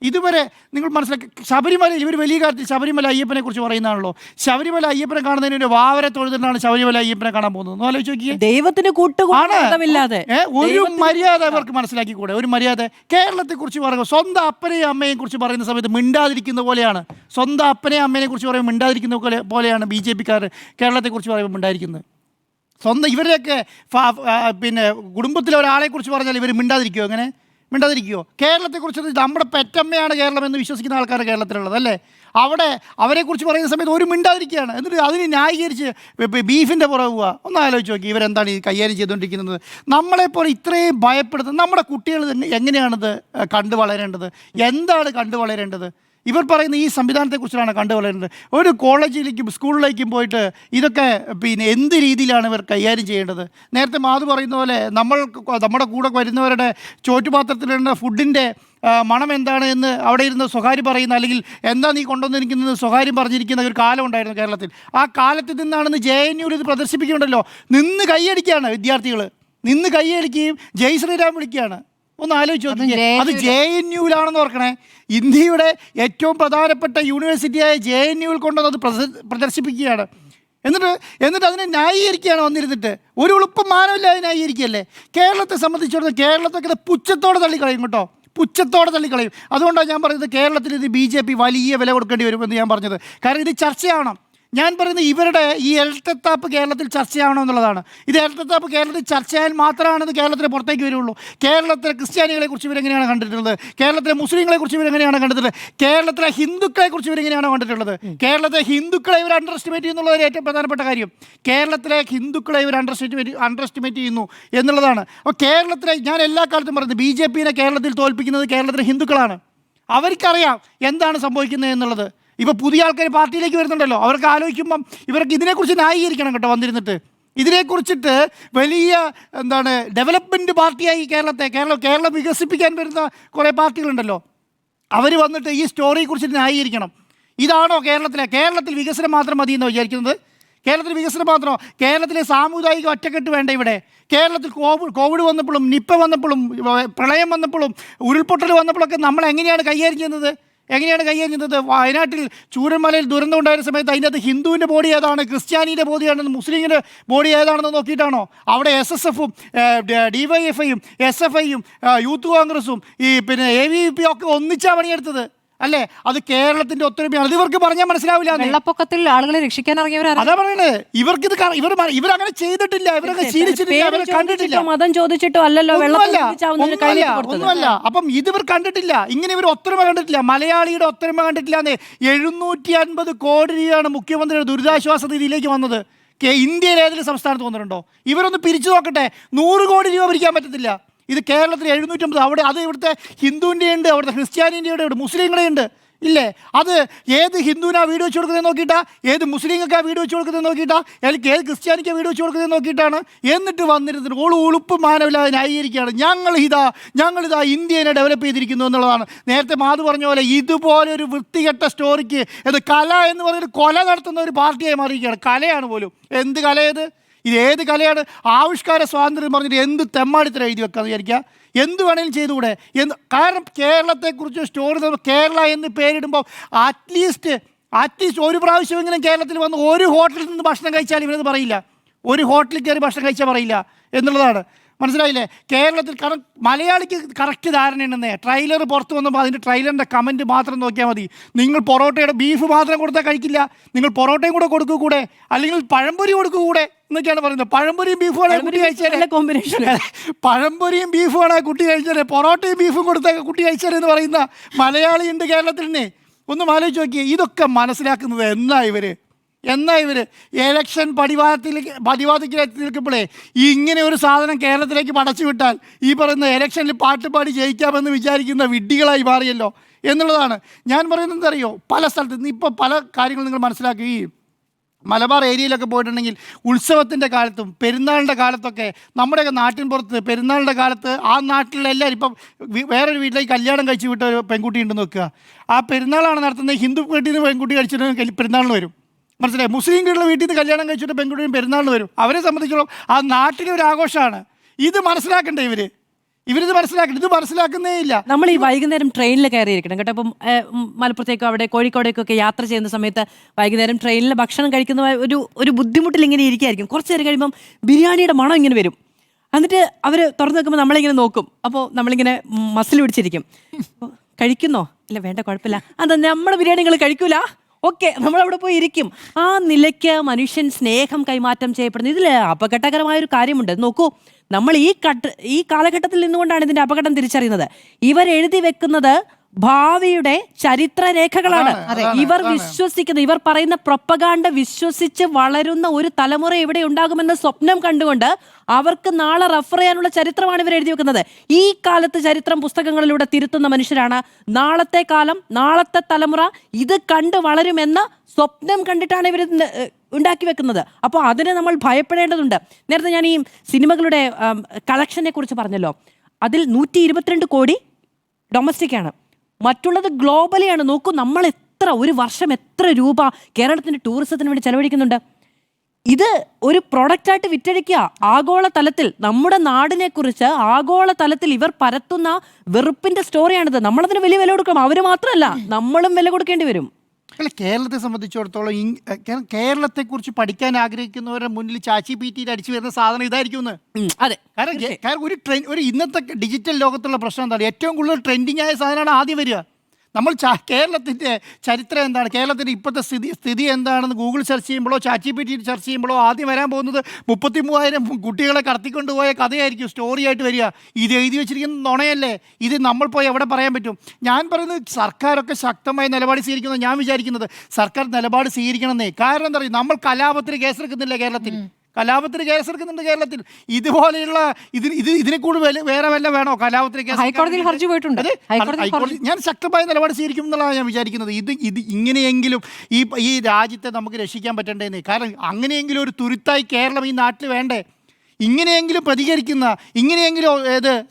ഇതുവരെ നിങ്ങൾ മനസ്സിലാക്കി, ശബരിമല ഇവർ വലിയ കാര്യത്തിൽ ശബരിമല അയ്യപ്പനെ കുറിച്ച് പറയുന്നതാണല്ലോ. ശബരിമല അയ്യപ്പനെ കാണുന്നതിന് ഒരു വാവരെ തൊഴുതിട്ടാണ് ശബരിമല അയ്യപ്പനെ കാണാൻ പോകുന്നത്. ഒന്ന് ആലോചിച്ച് നോക്കിയേ. ദൈവത്തിന് കൂട്ടുകൂടാതെ ഒരു മര്യാദ അവർക്ക് മനസ്സിലാക്കിക്കൂടെ? ഒരു മര്യാദ കേരളത്തെക്കുറിച്ച് പറയുമ്പോൾ സ്വന്തം അപ്പനെയും അമ്മയെയും കുറിച്ച് പറയുന്ന സമയത്ത് മിണ്ടാതിരിക്കുന്ന പോലെയാണ്. സ്വന്തം അപ്പനെയും അമ്മയെ കുറിച്ച് പറയുമ്പോൾ മിണ്ടാതിരിക്കുന്ന പോലെയാണ് BJP-ക്കാർ കേരളത്തെക്കുറിച്ച് പറയുമ്പോൾ മിണ്ടാതിരിക്കുന്നത്. സ്വന്തം ഇവരെയൊക്കെ കുടുംബത്തിലെ ഒരാളെക്കുറിച്ച് പറഞ്ഞാൽ ഇവർ മിണ്ടാതിരിക്കുമോ? അങ്ങനെ മിണ്ടാതിരിക്കുമോ? കേരളത്തെക്കുറിച്ച് നമ്മുടെ പെറ്റമ്മയാണ് കേരളം എന്ന് വിശ്വസിക്കുന്ന ആൾക്കാർ കേരളത്തിലുള്ളത് അല്ലേ? അവരെക്കുറിച്ച് പറയുന്ന സമയത്ത് ഒരു മിണ്ടാതിരിക്കുകയാണ്. എന്നിട്ട് അതിന് ന്യായീകരിച്ച് ബീഫിൻ്റെ പുറകെ പോവുക. ഒന്ന് ആലോചിച്ച് നോക്കി ഇവരെന്താണ് ഈ കൈകാര്യം ചെയ്തുകൊണ്ടിരിക്കുന്നത്. നമ്മളെപ്പോലെ ഇത്രയും ഭയപ്പെടുത്തുന്നത് നമ്മുടെ കുട്ടികൾ എങ്ങനെയാണിത് കണ്ടു വളരേണ്ടത്? എന്താണ് കണ്ടു വളരേണ്ടത്? ഇവർ പറയുന്ന ഈ സംവിധാനത്തെക്കുറിച്ചാണ് കണ്ടു വളരേണ്ടത്. ഒരു കോളേജിലേക്കും സ്കൂളിലേക്കും പോയിട്ട് ഇതൊക്കെ എന്ത് രീതിയിലാണ് ഇവർ കൈകാര്യം ചെയ്യേണ്ടത്? നേരത്തെ മാധു പറയുന്ന പോലെ നമ്മുടെ കൂടെ വരുന്നവരുടെ ചോറ്റുപാത്രത്തിലുള്ള ഫുഡിൻ്റെ മണം എന്താണ് എന്ന് അവിടെ ഇരുന്ന് സ്വകാര്യം പറയുന്ന, അല്ലെങ്കിൽ എന്താ നീ കൊണ്ടുവന്നിരിക്കുന്നത് സ്വകാര്യം പറഞ്ഞിരിക്കുന്ന ഒരു കാലം ഉണ്ടായിരുന്നു കേരളത്തിൽ. ആ കാലത്തിൽ നിന്നാണെന്ന് JNU ഇത് പ്രദർശിപ്പിക്കുന്നുണ്ടല്ലോ. നിന്ന് കൈയടിക്കുകയാണ് വിദ്യാർത്ഥികൾ, നിന്ന് കൈയടിക്കുകയും ജയ് ശ്രീരാം വിളിക്കുകയാണ്. ഒന്ന് ആലോചിച്ച് നോക്കിയേ. അത് JNU-ലാണെന്ന് ഓർക്കണേ. ഇന്ത്യയുടെ ഏറ്റവും പ്രധാനപ്പെട്ട യൂണിവേഴ്സിറ്റിയായ JNU-ൽ കൊണ്ടത് പ്രദർശിപ്പിക്കുകയാണ്. എന്നിട്ട് അതിനെ ന്യായീകരിക്കുകയാണ് വന്നിരുന്നിട്ട്. ഒരു ഉളുപ്പും മാനമില്ലാതെ ന്യായീകരിക്കുകയല്ലേ? കേരളത്തെ സംബന്ധിച്ചിടത്തോളം കേരളത്തൊക്കെ പുച്ഛത്തോടെ തള്ളിക്കളയും കേട്ടോ, പുച്ഛത്തോടെ തള്ളിക്കളയും. അതുകൊണ്ടാണ് ഞാൻ പറയുന്നത് കേരളത്തിൽ ഇത് BJP വലിയ വില കൊടുക്കേണ്ടി വരുമെന്ന് ഞാൻ പറഞ്ഞത്. കാരണം ഇത് ചർച്ചയാവണം. ഞാൻ പറയുന്നത് ഇവരുടെ ഈ എൽത്തെത്താപ്പ് കേരളത്തിൽ ചർച്ചയാവണമെന്നുള്ളതാണ്. ഇത് എൽത്തെത്താപ്പ് കേരളത്തിൽ ചർച്ചയായാൽ മാത്രമാണ് കേരളത്തിന് പുറത്തേക്ക് വരുള്ളൂ. കേരളത്തിലെ ക്രിസ്ത്യാനികളെക്കുറിച്ച് ഇവരെങ്ങനെയാണ് കണ്ടിട്ടുള്ളത്? കേരളത്തിലെ മുസ്ലിങ്ങളെക്കുറിച്ച് ഇവരെങ്ങനെയാണ് കണ്ടിട്ടുള്ളത്? കേരളത്തിലെ ഹിന്ദുക്കളെക്കുറിച്ച് ഇവരെങ്ങനെയാണ് കണ്ടിട്ടുള്ളത്? കേരളത്തിലെ ഹിന്ദുക്കളെ ഇവർ അണ്ടർ എസ്റ്റിമേറ്റ് ചെയ്യുന്നുള്ളതിന് ഏറ്റവും പ്രധാനപ്പെട്ട കാര്യം കേരളത്തിലെ ഹിന്ദുക്കളെ ഇവർ അണ്ടർ എസ്റ്റിമേറ്റ് ചെയ്യുന്നു എന്നുള്ളതാണ്. അപ്പോൾ കേരളത്തിലെ ഞാൻ എല്ലാ കാലത്തും പറയുന്നത് BJP-നെ കേരളത്തിൽ തോൽപ്പിക്കുന്നത് കേരളത്തിലെ ഹിന്ദുക്കളാണ്. അവർക്കറിയാം എന്താണ് സംഭവിക്കുന്നത് എന്നുള്ളത്. ഇപ്പോൾ പുതിയ ആൾക്കാർ പാർട്ടിയിലേക്ക് വരുന്നുണ്ടല്ലോ, അവർക്ക് ആലോചിക്കുമ്പം ഇവർക്ക് ഇതിനെക്കുറിച്ച് ന്യായീകരിക്കണം കേട്ടോ. വന്നിരുന്നിട്ട് ഇതിനെക്കുറിച്ചിട്ട് വലിയ ഡെവലപ്മെൻറ്റ് പാർട്ടിയായി കേരളം വികസിപ്പിക്കാൻ വരുന്ന കുറേ പാർട്ടികളുണ്ടല്ലോ, അവർ വന്നിട്ട് ഈ സ്റ്റോറിയെക്കുറിച്ചിട്ട് ന്യായീകരിക്കണം. ഇതാണോ കേരളത്തിൽ വികസനം മാത്രം മതി എന്ന് വിചാരിക്കുന്നത്? കേരളത്തിൽ വികസനം മാത്രമോ? കേരളത്തിലെ സാമുദായിക ഒറ്റക്കെട്ട് വേണ്ട ഇവിടെ? കേരളത്തിൽ കോവിഡ് വന്നപ്പോഴും നിപ്പ വന്നപ്പോഴും പ്രളയം വന്നപ്പോഴും ഉരുൾപൊട്ടൽ വന്നപ്പോഴൊക്കെ നമ്മൾ എങ്ങനെയാണ് കൈകാര്യം ചെയ്യുന്നത്? വയനാട്ടിൽ ചൂരന്മലയിൽ ദുരന്തം ഉണ്ടായിരുന്ന സമയത്ത് അതിൻ്റെ അകത്ത് ഹിന്ദുവിൻ്റെ ബോഡി ഏതാണ്, ക്രിസ്ത്യാനിയുടെ ബോഡി ഏതാണെന്ന്, മുസ്ലിമിൻ്റെ ബോഡി ഏതാണെന്ന് നോക്കിയിട്ടാണോ? അവിടെ SSF-ഉം DYFI-യും SFI-യും യൂത്ത് കോൺഗ്രസും AVP ഒക്കെ ഒന്നിച്ചാണ് പണിയെടുത്തത് അല്ലേ? അത് കേരളത്തിന്റെ ഒത്തൊരുമയാണ്. അത് ഇവർക്ക് പറഞ്ഞാൽ മനസ്സിലാവില്ല. വെള്ളപ്പൊക്കത്തിൽ ആളുകളെ രക്ഷിക്കാൻ ഇറങ്ങിയവരാണ്. അതാ പറയുന്നത്. ഇവരങ്ങനെ ചെയ്തിട്ടില്ല, ഇവരങ്ങനെ ശീലിച്ചിട്ടില്ല, ഇവരെ കണ്ടിട്ടില്ല. മതം ചോദിച്ചിട്ടോ അല്ലല്ലോ, ഒന്നുമല്ല. അപ്പം ഇതിവർ കണ്ടിട്ടില്ല, ഇങ്ങനെ ഇവർ ഒത്തൊരുമ കണ്ടിട്ടില്ല, മലയാളിയുടെ ഒത്തൊരുമ കണ്ടിട്ടില്ലാന്ന്. 750 കോടി രൂപയാണ് മുഖ്യമന്ത്രിയുടെ ദുരിതാശ്വാസ നിധിയിലേക്ക് വന്നത്. ഇന്ത്യയിലെ ഏതെങ്കിലും സംസ്ഥാനത്ത് വന്നിട്ടുണ്ടോ? ഇവരൊന്ന് പിരിച്ചു നോക്കട്ടെ. 100 കോടി രൂപ പിരിക്കാൻ പറ്റത്തില്ല. ഇത് കേരളത്തിൽ 750. അവിടെ അത് ഇവിടുത്തെ ഹിന്ദുവിൻ്റെ ഉണ്ട്, അവിടുത്തെ ക്രിസ്ത്യാനിൻ്റെ ഉണ്ട്, മുസ്ലിങ്ങളെ ഉണ്ട് ഇല്ലേ? അത് ഏത് ഹിന്ദുവിനാ വീട് വെച്ച് കൊടുക്കുന്നത് നോക്കിയിട്ടാ, ഏത് മുസ്ലിങ്ങൾക്കാ വീട് വെച്ച് കൊടുക്കുന്നത് നോക്കിയിട്ടാ, അല്ലെങ്കിൽ ഏത് ക്രിസ്ത്യാനിക്കാ വീട് വെച്ച് കൊടുക്കുന്നത് നോക്കിയിട്ടാണ്. എന്നിട്ട് വന്നിരുന്നിട്ട് ഉളുപ്പ് മാനമില്ലാതെ ന്യായീകരിക്കുകയാണ്. ഞങ്ങളിതാ ഇന്ത്യനെ ഡെവലപ്പ് ചെയ്തിരിക്കുന്നു എന്നുള്ളതാണ്. നേരത്തെ മാധു പറഞ്ഞ പോലെ ഇതുപോലെ ഒരു വൃത്തികെട്ട സ്റ്റോറിക്ക് കല എന്ന് പറഞ്ഞിട്ട് കൊല നടത്തുന്ന ഒരു പാർട്ടിയായി മാറിയിരിക്കുകയാണ്. കലയാണ് പോലും. എന്ത് കലയത്? ഇത് ഏത് കലയാണ്? ആവിഷ്കാര സ്വാതന്ത്ര്യം പറഞ്ഞിട്ട് എന്ത് തെമ്മാടിത്തരം എഴുതി വെക്കാന്ന് വിചാരിക്കുക. എന്ത് വേണമെങ്കിലും ചെയ്തുകൂടെ? കാരണം കേരളത്തെക്കുറിച്ച് സ്റ്റോറി കേരള എന്ന് പേരിടുമ്പോൾ അറ്റ്ലീസ്റ്റ് ഒരു പ്രാവശ്യമെങ്കിലും കേരളത്തിൽ വന്ന് ഒരു ഹോട്ടലിൽ നിന്ന് ഭക്ഷണം കഴിച്ചാൽ ഇവരത് പറയില്ല. ഒരു ഹോട്ടലിൽ കയറി ഭക്ഷണം കഴിച്ചാൽ പറയില്ല എന്നുള്ളതാണ്. മനസ്സിലായില്ലേ? കേരളത്തിൽ മലയാളിക്ക് കറക്റ്റ് ധാരണയുണ്ടെന്നേ. ട്രെയിലർ പുറത്ത് വന്നപ്പോൾ അതിൻ്റെ ട്രെയിലറിൻ്റെ കമൻറ്റ് മാത്രം നോക്കിയാൽ മതി. നിങ്ങൾ പൊറോട്ടയുടെ ബീഫ് മാത്രം കൊടുത്താൽ കഴിക്കില്ല, നിങ്ങൾ പൊറോട്ടയും കൂടെ കൊടുക്കൂടെ, അല്ലെങ്കിൽ പഴംപൊരി കൊടുക്കൂടെ എന്നൊക്കെയാണ് പറയുന്നത്. പഴംപൊരിയും ബീഫുമാണ് കുട്ടി കഴിച്ചാൽ കോമ്പിനേഷൻ. പഴംപൊരിയും ബീഫുമാണ് കുട്ടി കഴിച്ചാൽ, പൊറോട്ടയും ബീഫും കൊടുത്ത കുട്ടി കഴിച്ചാൽ എന്ന് പറയുന്ന മലയാളിയുണ്ട് കേരളത്തിൽ തന്നെ. ഒന്ന് ആലോചിച്ച് നോക്കിയേ. ഇതൊക്കെ മനസ്സിലാക്കുന്നത് എന്നാ ഇവർ ഇലക്ഷൻ പടിവാതിക്കലെത്തി നിൽക്കുമ്പോഴേ ഇങ്ങനെ ഒരു സാധനം കേരളത്തിലേക്ക് പടച്ചു വിട്ടാൽ ഈ പറയുന്ന ഇലക്ഷനിൽ പാട്ടുപാടി ജയിക്കാമെന്ന് വിചാരിക്കുന്ന വിഡ്ഢികളായി മാറിയല്ലോ എന്നുള്ളതാണ് ഞാൻ പറയുന്നത്. അറിയോ, പല സ്ഥലത്ത് ഇപ്പോൾ പല കാര്യങ്ങളും നിങ്ങൾ മനസ്സിലാക്കി. മലബാർ ഏരിയയിലൊക്കെ പോയിട്ടുണ്ടെങ്കിൽ ഉത്സവത്തിൻ്റെ കാലത്തും പെരുന്നാളിൻ്റെ കാലത്തൊക്കെ നമ്മുടെയൊക്കെ നാട്ടിൻ പുറത്ത് പെരുന്നാളിൻ്റെ കാലത്ത് ആ നാട്ടിലുള്ള എല്ലാവരും ഇപ്പം വേറൊരു വീട്ടിലേക്ക് കല്യാണം കഴിച്ച് വിട്ട ഒരു പെൺകുട്ടി ഉണ്ടെന്ന് വെക്കുക. ആ പെരുന്നാളാണ് നടത്തുന്നത്, ഹിന്ദു വീട്ടിൽ നിന്ന് പെൺകുട്ടി കഴിച്ചിട്ട് പെരുന്നാളിന് വരും. മനസ്സിലായി? മുസ്ലിങ്ങളുടെ വീട്ടിൽ നിന്ന് കല്യാണം കഴിച്ചിട്ട് പെൺകുട്ടിയും പെരുന്നാളിന് വരും. അവരെ സംബന്ധിച്ചോളം ആ നാട്ടിലെ ഒരു ആഘോഷമാണ്. ഇത് മനസ്സിലാക്കണ്ടേ ഇവരിത് മനസ്സിലാക്കണം. ഇത് മനസ്സിലാക്കുന്നേ ഇല്ല. നമ്മൾ ഈ വൈകുന്നേരം ട്രെയിനിൽ കയറിയിരിക്കണം കേട്ടോ. ഇപ്പം മലപ്പുറത്തേക്കോ അവിടെ കോഴിക്കോടേക്കൊക്കെ യാത്ര ചെയ്യുന്ന സമയത്ത് വൈകുന്നേരം ട്രെയിനിൽ ഭക്ഷണം കഴിക്കുന്ന ഒരു ബുദ്ധിമുട്ടിൽ ഇങ്ങനെ ഇരിക്കുകയായിരിക്കും. കുറച്ച് നേരം കഴിയുമ്പം ബിരിയാണിയുടെ മണം ഇങ്ങനെ വരും. എന്നിട്ട് അവർ തുറന്നു വെക്കുമ്പോൾ നമ്മളിങ്ങനെ നോക്കും. അപ്പോൾ നമ്മളിങ്ങനെ മസിൽ പിടിച്ചിരിക്കും. കഴിക്കുന്നോ? ഇല്ല, വേണ്ട, കുഴപ്പമില്ല. അതാ നമ്മുടെ ബിരിയാണികൾ കഴിക്കൂല. ഓക്കെ, നമ്മളവിടെ പോയി ഇരിക്കും. ആ നിലയ്ക്ക് മനുഷ്യൻ സ്നേഹം കൈമാറ്റം ചെയ്യപ്പെടുന്നു. ഇതിൽ അപകടകരമായൊരു കാര്യമുണ്ട്. നോക്കൂ, നമ്മൾ ഈ കാലഘട്ടത്തിൽ നിന്നുകൊണ്ടാണ് ഇതിന്റെ അപകടം തിരിച്ചറിയുന്നത്. ഇവർ എഴുതി വെക്കുന്നത് ഭാവിയുടെ ചരിത്രരേഖകളാണ്. ഇവർ വിശ്വസിക്കുന്ന, ഇവർ പറയുന്ന പ്രൊപ്പഗാൻഡ വിശ്വസിച്ച് വളരുന്ന ഒരു തലമുറ ഇവിടെ ഉണ്ടാകുമെന്ന സ്വപ്നം കണ്ടുകൊണ്ട് അവർക്ക് നാളെ റെഫർ ചെയ്യാനുള്ള ചരിത്രമാണ് ഇവർ എഴുതി വെക്കുന്നത്. ഈ കാലത്ത് ചരിത്രം പുസ്തകങ്ങളിലൂടെ തിരുത്തുന്ന മനുഷ്യരാണ്. നാളത്തെ കാലം, നാളത്തെ തലമുറ ഇത് കണ്ട് വളരുമെന്ന സ്വപ്നം കണ്ടിട്ടാണ് ഇവർ ഉണ്ടാക്കി വെക്കുന്നത്. അപ്പോൾ അതിനെ നമ്മൾ ഭയപ്പെടേണ്ടതുണ്ട്. നേരത്തെ ഞാൻ ഈ സിനിമകളുടെ കളക്ഷനെ കുറിച്ച് പറഞ്ഞല്ലോ. അതിൽ 122 കോടി ഡൊമസ്റ്റിക് ആണ്, മറ്റുള്ളത് ഗ്ലോബലിയാണ്. നോക്കൂ, നമ്മൾ ഒരു വർഷം എത്ര രൂപ കേരളത്തിന്റെ ടൂറിസത്തിന് വേണ്ടി ചെലവഴിക്കുന്നുണ്ട്. ഇത് ഒരു പ്രൊഡക്റ്റായിട്ട് വിറ്റഴിക്കുക ആഗോള തലത്തിൽ. നമ്മുടെ നാടിനെ കുറിച്ച് ആഗോള തലത്തിൽ ഇവർ പരത്തുന്ന വെറുപ്പിന്റെ സ്റ്റോറിയാണിത്. നമ്മളതിന് വലിയ വില കൊടുക്കണം. അവര് മാത്രമല്ല, നമ്മളും വില കൊടുക്കേണ്ടി വരും. അല്ല, കേരളത്തെ സംബന്ധിച്ചിടത്തോളം കേരളത്തെക്കുറിച്ച് പഠിക്കാൻ ആഗ്രഹിക്കുന്നവരുടെ മുന്നിൽ ചാച്ചി പീറ്റിയിൽ അടിച്ചു വരുന്ന സാധനം ഇതായിരിക്കും. അതെ, കാരണം ഒരു ഇന്നത്തെ ഡിജിറ്റൽ ലോകത്തുള്ള പ്രശ്നം എന്താണ്? ഏറ്റവും കൂടുതൽ ട്രെൻഡിങ് ആയ സാധനമാണ് ആദ്യം വരിക. നമ്മൾ കേരളത്തിൻ്റെ ചരിത്രം എന്താണ്, കേരളത്തിൻ്റെ ഇപ്പോഴത്തെ സ്ഥിതി എന്താണെന്ന് ഗൂഗിൾ സെർച്ച് ചെയ്യുമ്പോഴോ ചാച്ചി പീറ്റി സെർച്ച് ചെയ്യുമ്പോഴോ ആദ്യം വരാൻ പോകുന്നത് 33,000 കുട്ടികളെ കടത്തിക്കൊണ്ടുപോയ കഥയായിരിക്കും സ്റ്റോറി ആയിട്ട് വരിക. ഇത് എഴുതി വെച്ചിരിക്കുന്ന നുണയല്ലേ? ഇത് നമ്മൾ പോയി എവിടെ പറയാൻ പറ്റും? ഞാൻ പറയുന്നത് സർക്കാരൊക്കെ ശക്തമായ നിലപാട് സ്വീകരിക്കുന്നത് ഞാൻ വിചാരിക്കുന്നത് സർക്കാർ നിലപാട് സ്വീകരിക്കണമെന്നേ. കാരണം എന്താ പറയുക, നമ്മൾ കലാപത്തിന് കേസെടുക്കുന്നില്ല കേരളത്തിൽ. കലാപത്തിന് കേസെടുക്കുന്നുണ്ട് കേരളത്തിൽ. ഇതുപോലെയുള്ള ഇതിനെ കൂടുതൽ വേറെ വല്ല വേണോ കലാപത്തിന് കേസ്? ഹൈക്കോടതിയിൽ ഹർജി പോയിട്ടുണ്ട്. ഹൈക്കോടതി ഞാൻ ശക്തമായ നിലപാട് സ്വീകരിക്കും എന്നുള്ളതാണ് ഞാൻ വിചാരിക്കുന്നത്. ഇത് ഇങ്ങനെയെങ്കിലും ഈ രാജ്യത്തെ നമുക്ക് രക്ഷിക്കാൻ പറ്റണ്ടേന്ന്. കാരണം അങ്ങനെയെങ്കിലും ഒരു തുരുത്തായി കേരളം ഈ നാട്ടിൽ വേണ്ടേ? ഇങ്ങനെയെങ്കിലും പ്രതികരിക്കുന്ന, ഇങ്ങനെയെങ്കിലും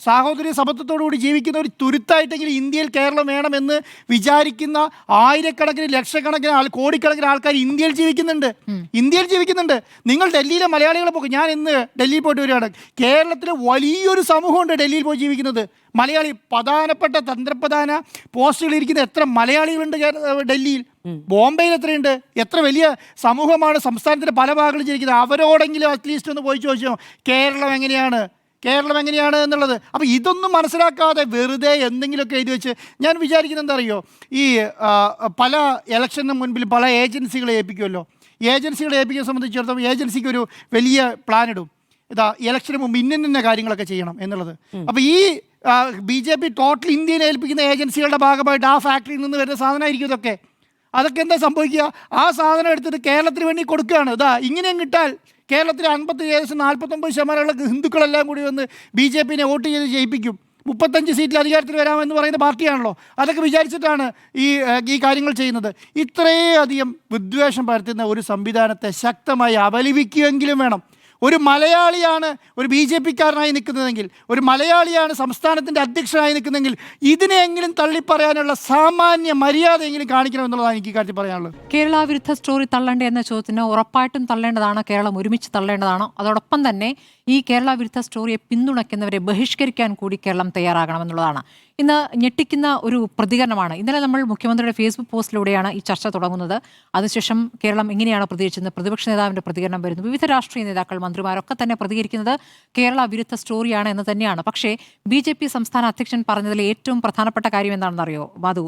സാഹോദര്യ സമത്വത്തോടുകൂടി ജീവിക്കുന്ന ഒരു തുരുത്തായിട്ടെങ്കിലും ഇന്ത്യയിൽ കേരളം വേണമെന്ന് വിചാരിക്കുന്ന ആയിരക്കണക്കിന് ലക്ഷക്കണക്കിന് കോടിക്കണക്കിന് ആൾക്കാർ ഇന്ത്യയിൽ ജീവിക്കുന്നുണ്ട്. നിങ്ങൾ ഡൽഹിയിലെ മലയാളികളെ പോയി, ഞാൻ ഇന്ന് ഡൽഹിയിൽ പോയിട്ട് വരികയാണ്. കേരളത്തിലെ വലിയൊരു സമൂഹമുണ്ട് ഡൽഹിയിൽ പോയി ജീവിക്കുന്നത്. മലയാളി പ്രധാനപ്പെട്ട തന്ത്രപ്രധാന പോസ്റ്റുകളിൽ ഇരിക്കുന്ന എത്ര മലയാളികളുണ്ട് ഡൽഹിയിൽ. ബോംബെയിൽ എത്രയുണ്ട്? എത്ര വലിയ സമൂഹമാണ് സംസ്ഥാനത്തിൻ്റെ പല ഭാഗങ്ങളിൽ ജീവിക്കുന്നത്. അവരോടെങ്കിലും അറ്റ്ലീസ്റ്റ് ഒന്ന് പോയി ചോദിച്ചോ കേരളം എങ്ങനെയാണ് എന്നുള്ളത്. അപ്പോൾ ഇതൊന്നും മനസ്സിലാക്കാതെ വെറുതെ എന്തെങ്കിലുമൊക്കെ എഴുതി വെച്ച് ഞാൻ വിചാരിക്കുന്നത് എന്താ അറിയോ, ഈ പല ഇലക്ഷന് മുൻപിൽ പല ഏജൻസികളെ ഏൽപ്പിക്കുമല്ലോ. ഏജൻസികളെ ഏൽപ്പിക്കുന്ന സംബന്ധിച്ചിടത്തോളം ഏജൻസിക്ക് ഒരു വലിയ പ്ലാൻ ഇടും. ഇലക്ഷന് മുമ്പ് ഇന്ന കാര്യങ്ങളൊക്കെ ചെയ്യണം എന്നുള്ളത്. അപ്പോൾ ഈ BJP ടോട്ടൽ ഇന്ത്യനെ ഏൽപ്പിക്കുന്ന ഏജൻസികളുടെ ഭാഗമായിട്ട് ആ ഫാക്ടറിയിൽ നിന്ന് വരുന്ന സാധനമായിരിക്കും ഇതൊക്കെ. അതൊക്കെ എന്താ സംഭവിക്കുക? ആ സാധനം എടുത്തിട്ട് കേരളത്തിന് വേണ്ടി കൊടുക്കുകയാണ്. ഇങ്ങനെയും കിട്ടാൽ കേരളത്തിലെ 49% ഹിന്ദുക്കളെല്ലാം കൂടി വന്ന് BJPനെ വോട്ട് ചെയ്ത് ജയിപ്പിക്കും. 35 സീറ്റിൽ അധികാരത്തിൽ വരാമെന്ന് പറയുന്ന പാർട്ടിയാണല്ലോ. അതൊക്കെ വിചാരിച്ചിട്ടാണ് ഈ കാര്യങ്ങൾ ചെയ്യുന്നത്. ഇത്രയധികം വിദ്വേഷം പരത്തുന്ന ഒരു സംവിധാനത്തെ ശക്തമായി അപലപിക്കുകയെങ്കിലും വേണം. ഒരു മലയാളിയാണ് ഒരു BJPക്കാരനായി നിൽക്കുന്നതെങ്കിൽ, ഒരു മലയാളിയാണ് സംസ്ഥാനത്തിൻ്റെ അധ്യക്ഷനായി നിൽക്കുന്നതെങ്കിൽ ഇതിനെയെങ്കിലും തള്ളിപ്പറയാനുള്ള സാമാന്യ മര്യാദയെങ്കിലും കാണിക്കണമെന്നുള്ളതാണ് എനിക്ക് കാര്യത്തിൽ പറയാനുള്ളത്. കേരള വിരുദ്ധ സ്റ്റോറി തള്ളണ്ടേ എന്ന ചോദ്യത്തിന് ഉറപ്പായിട്ടും തള്ളേണ്ടതാണ്. കേരളം ഒരുമിച്ച് തള്ളേണ്ടതാണ്. അതോടൊപ്പം തന്നെ ഈ കേരള വിരുദ്ധ സ്റ്റോറിയെ പിന്തുണയ്ക്കുന്നവരെ ബഹിഷ്കരിക്കാൻ കൂടി കേരളം തയ്യാറാകണമെന്നുള്ളതാണ്. ഇന്ന് ഞെട്ടിക്കുന്ന ഒരു പ്രതികരണമാണ്. ഇന്നലെ നമ്മൾ മുഖ്യമന്ത്രിയുടെ ഫേസ്ബുക്ക് പോസ്റ്റിലൂടെയാണ് ഈ ചർച്ച തുടങ്ങുന്നത്. അതിനുശേഷം കേരളം എങ്ങനെയാണ് പ്രതികരിച്ചത്? പ്രതിപക്ഷ നേതാവിൻ്റെ പ്രതികരണം വരുന്നു. വിവിധ രാഷ്ട്രീയ നേതാക്കൾ, മന്ത്രിമാരൊക്കെ തന്നെ പ്രതികരിക്കുന്നത് കേരള വിരുദ്ധ സ്റ്റോറിയാണ് എന്ന് തന്നെയാണ്. പക്ഷേ BJP സംസ്ഥാന അധ്യക്ഷൻ പറഞ്ഞതിൽ ഏറ്റവും പ്രധാനപ്പെട്ട കാര്യം എന്താണെന്നറിയോ മധു?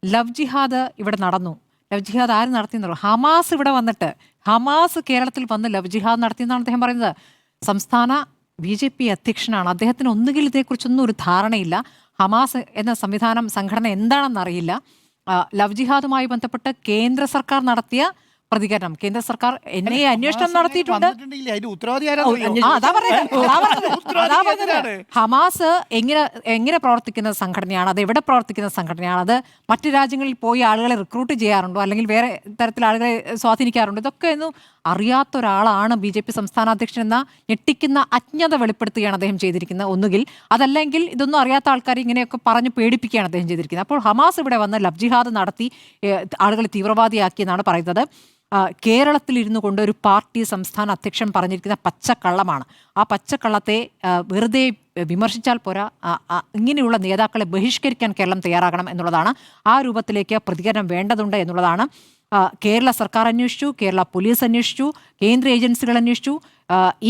ലവ് ജിഹാദ് ഇവിടെ നടന്നു. ലവ് ജിഹാദ് ആര് നടത്തിയെന്നുള്ളൂ? ഹമാസ് ഇവിടെ വന്നിട്ട്, ഹമാസ് കേരളത്തിൽ വന്ന് ലവ് ജിഹാദ് നടത്തിയെന്നാണ് അദ്ദേഹം പറയുന്നത്. സംസ്ഥാന BJP അധ്യക്ഷനാണ്. അദ്ദേഹത്തിന് ഒന്നുകിൽ ഇതേക്കുറിച്ചൊന്നും ഒരു ധാരണയില്ല. ഹമാസ് എന്ന സംഘടന എന്താണെന്നറിയില്ല. ലവ് ജിഹാദുമായി ബന്ധപ്പെട്ട് കേന്ദ്ര സർക്കാർ നടത്തിയ പ്രതികരണം? കേന്ദ്ര സർക്കാർ NIA അന്വേഷണം നടത്തിയിട്ടുണ്ട്. വന്നിട്ടുണ്ടെങ്കിൽ അതിന്റെ ഉത്തരവാദി ആരാന്നറിയോ? അതാ പറയുന്നത്. ഉത്തരവാദി അതാ പറഞ്ഞത്. കേന്ദ്രമാണ്. ഹമാസ് എങ്ങനെ പ്രവർത്തിക്കുന്ന സംഘടനയാണ്, അത് എവിടെ പ്രവർത്തിക്കുന്ന സംഘടനയാണ്, അത് മറ്റു രാജ്യങ്ങളിൽ പോയി ആളുകളെ റിക്രൂട്ട് ചെയ്യാറുണ്ടോ അല്ലെങ്കിൽ വേറെ തരത്തിൽ ആളുകളെ സ്വാധീനിക്കാറുണ്ടോ, ഇതൊക്കെ ഒന്നും അറിയാത്ത ഒരാളാണ് BJP സംസ്ഥാന അധ്യക്ഷൻ എന്ന ഞെട്ടിക്കുന്ന അജ്ഞത വെളിപ്പെടുത്തുകയാണ് അദ്ദേഹം ചെയ്തിരിക്കുന്നത്. ഒന്നുകിൽ അതല്ലെങ്കിൽ ഇതൊന്നും അറിയാത്ത ആൾക്കാരെ ഇങ്ങനെയൊക്കെ പറഞ്ഞ് പേടിപ്പിക്കുകയാണ് അദ്ദേഹം ചെയ്തിരിക്കുന്നത്. അപ്പോൾ ഹമാസ് ഇവിടെ വന്ന് ലവ് ജിഹാദ് നടത്തി ആളുകളെ തീവ്രവാദിയാക്കിയെന്നാണ് പറയുന്നത്. കേരളത്തിലിരുന്നു കൊണ്ട് ഒരു പാർട്ടി സംസ്ഥാന അധ്യക്ഷൻ പറഞ്ഞിരിക്കുന്ന പച്ചക്കള്ളമാണ്. ആ പച്ചക്കള്ളത്തെ വെറുതെ വിമർശിച്ചാൽ പോരാ, ഇങ്ങനെയുള്ള നേതാക്കളെ ബഹിഷ്കരിക്കാൻ കേരളം തയ്യാറാകണം എന്നുള്ളതാണ്. ആ രൂപത്തിലേക്ക് പ്രതികരണം വേണ്ടതുണ്ട് എന്നുള്ളതാണ്. കേരള സർക്കാർ അന്വേഷിച്ചു, കേരള പോലീസ് അന്വേഷിച്ചു, കേന്ദ്ര ഏജൻസികൾ അന്വേഷിച്ചു.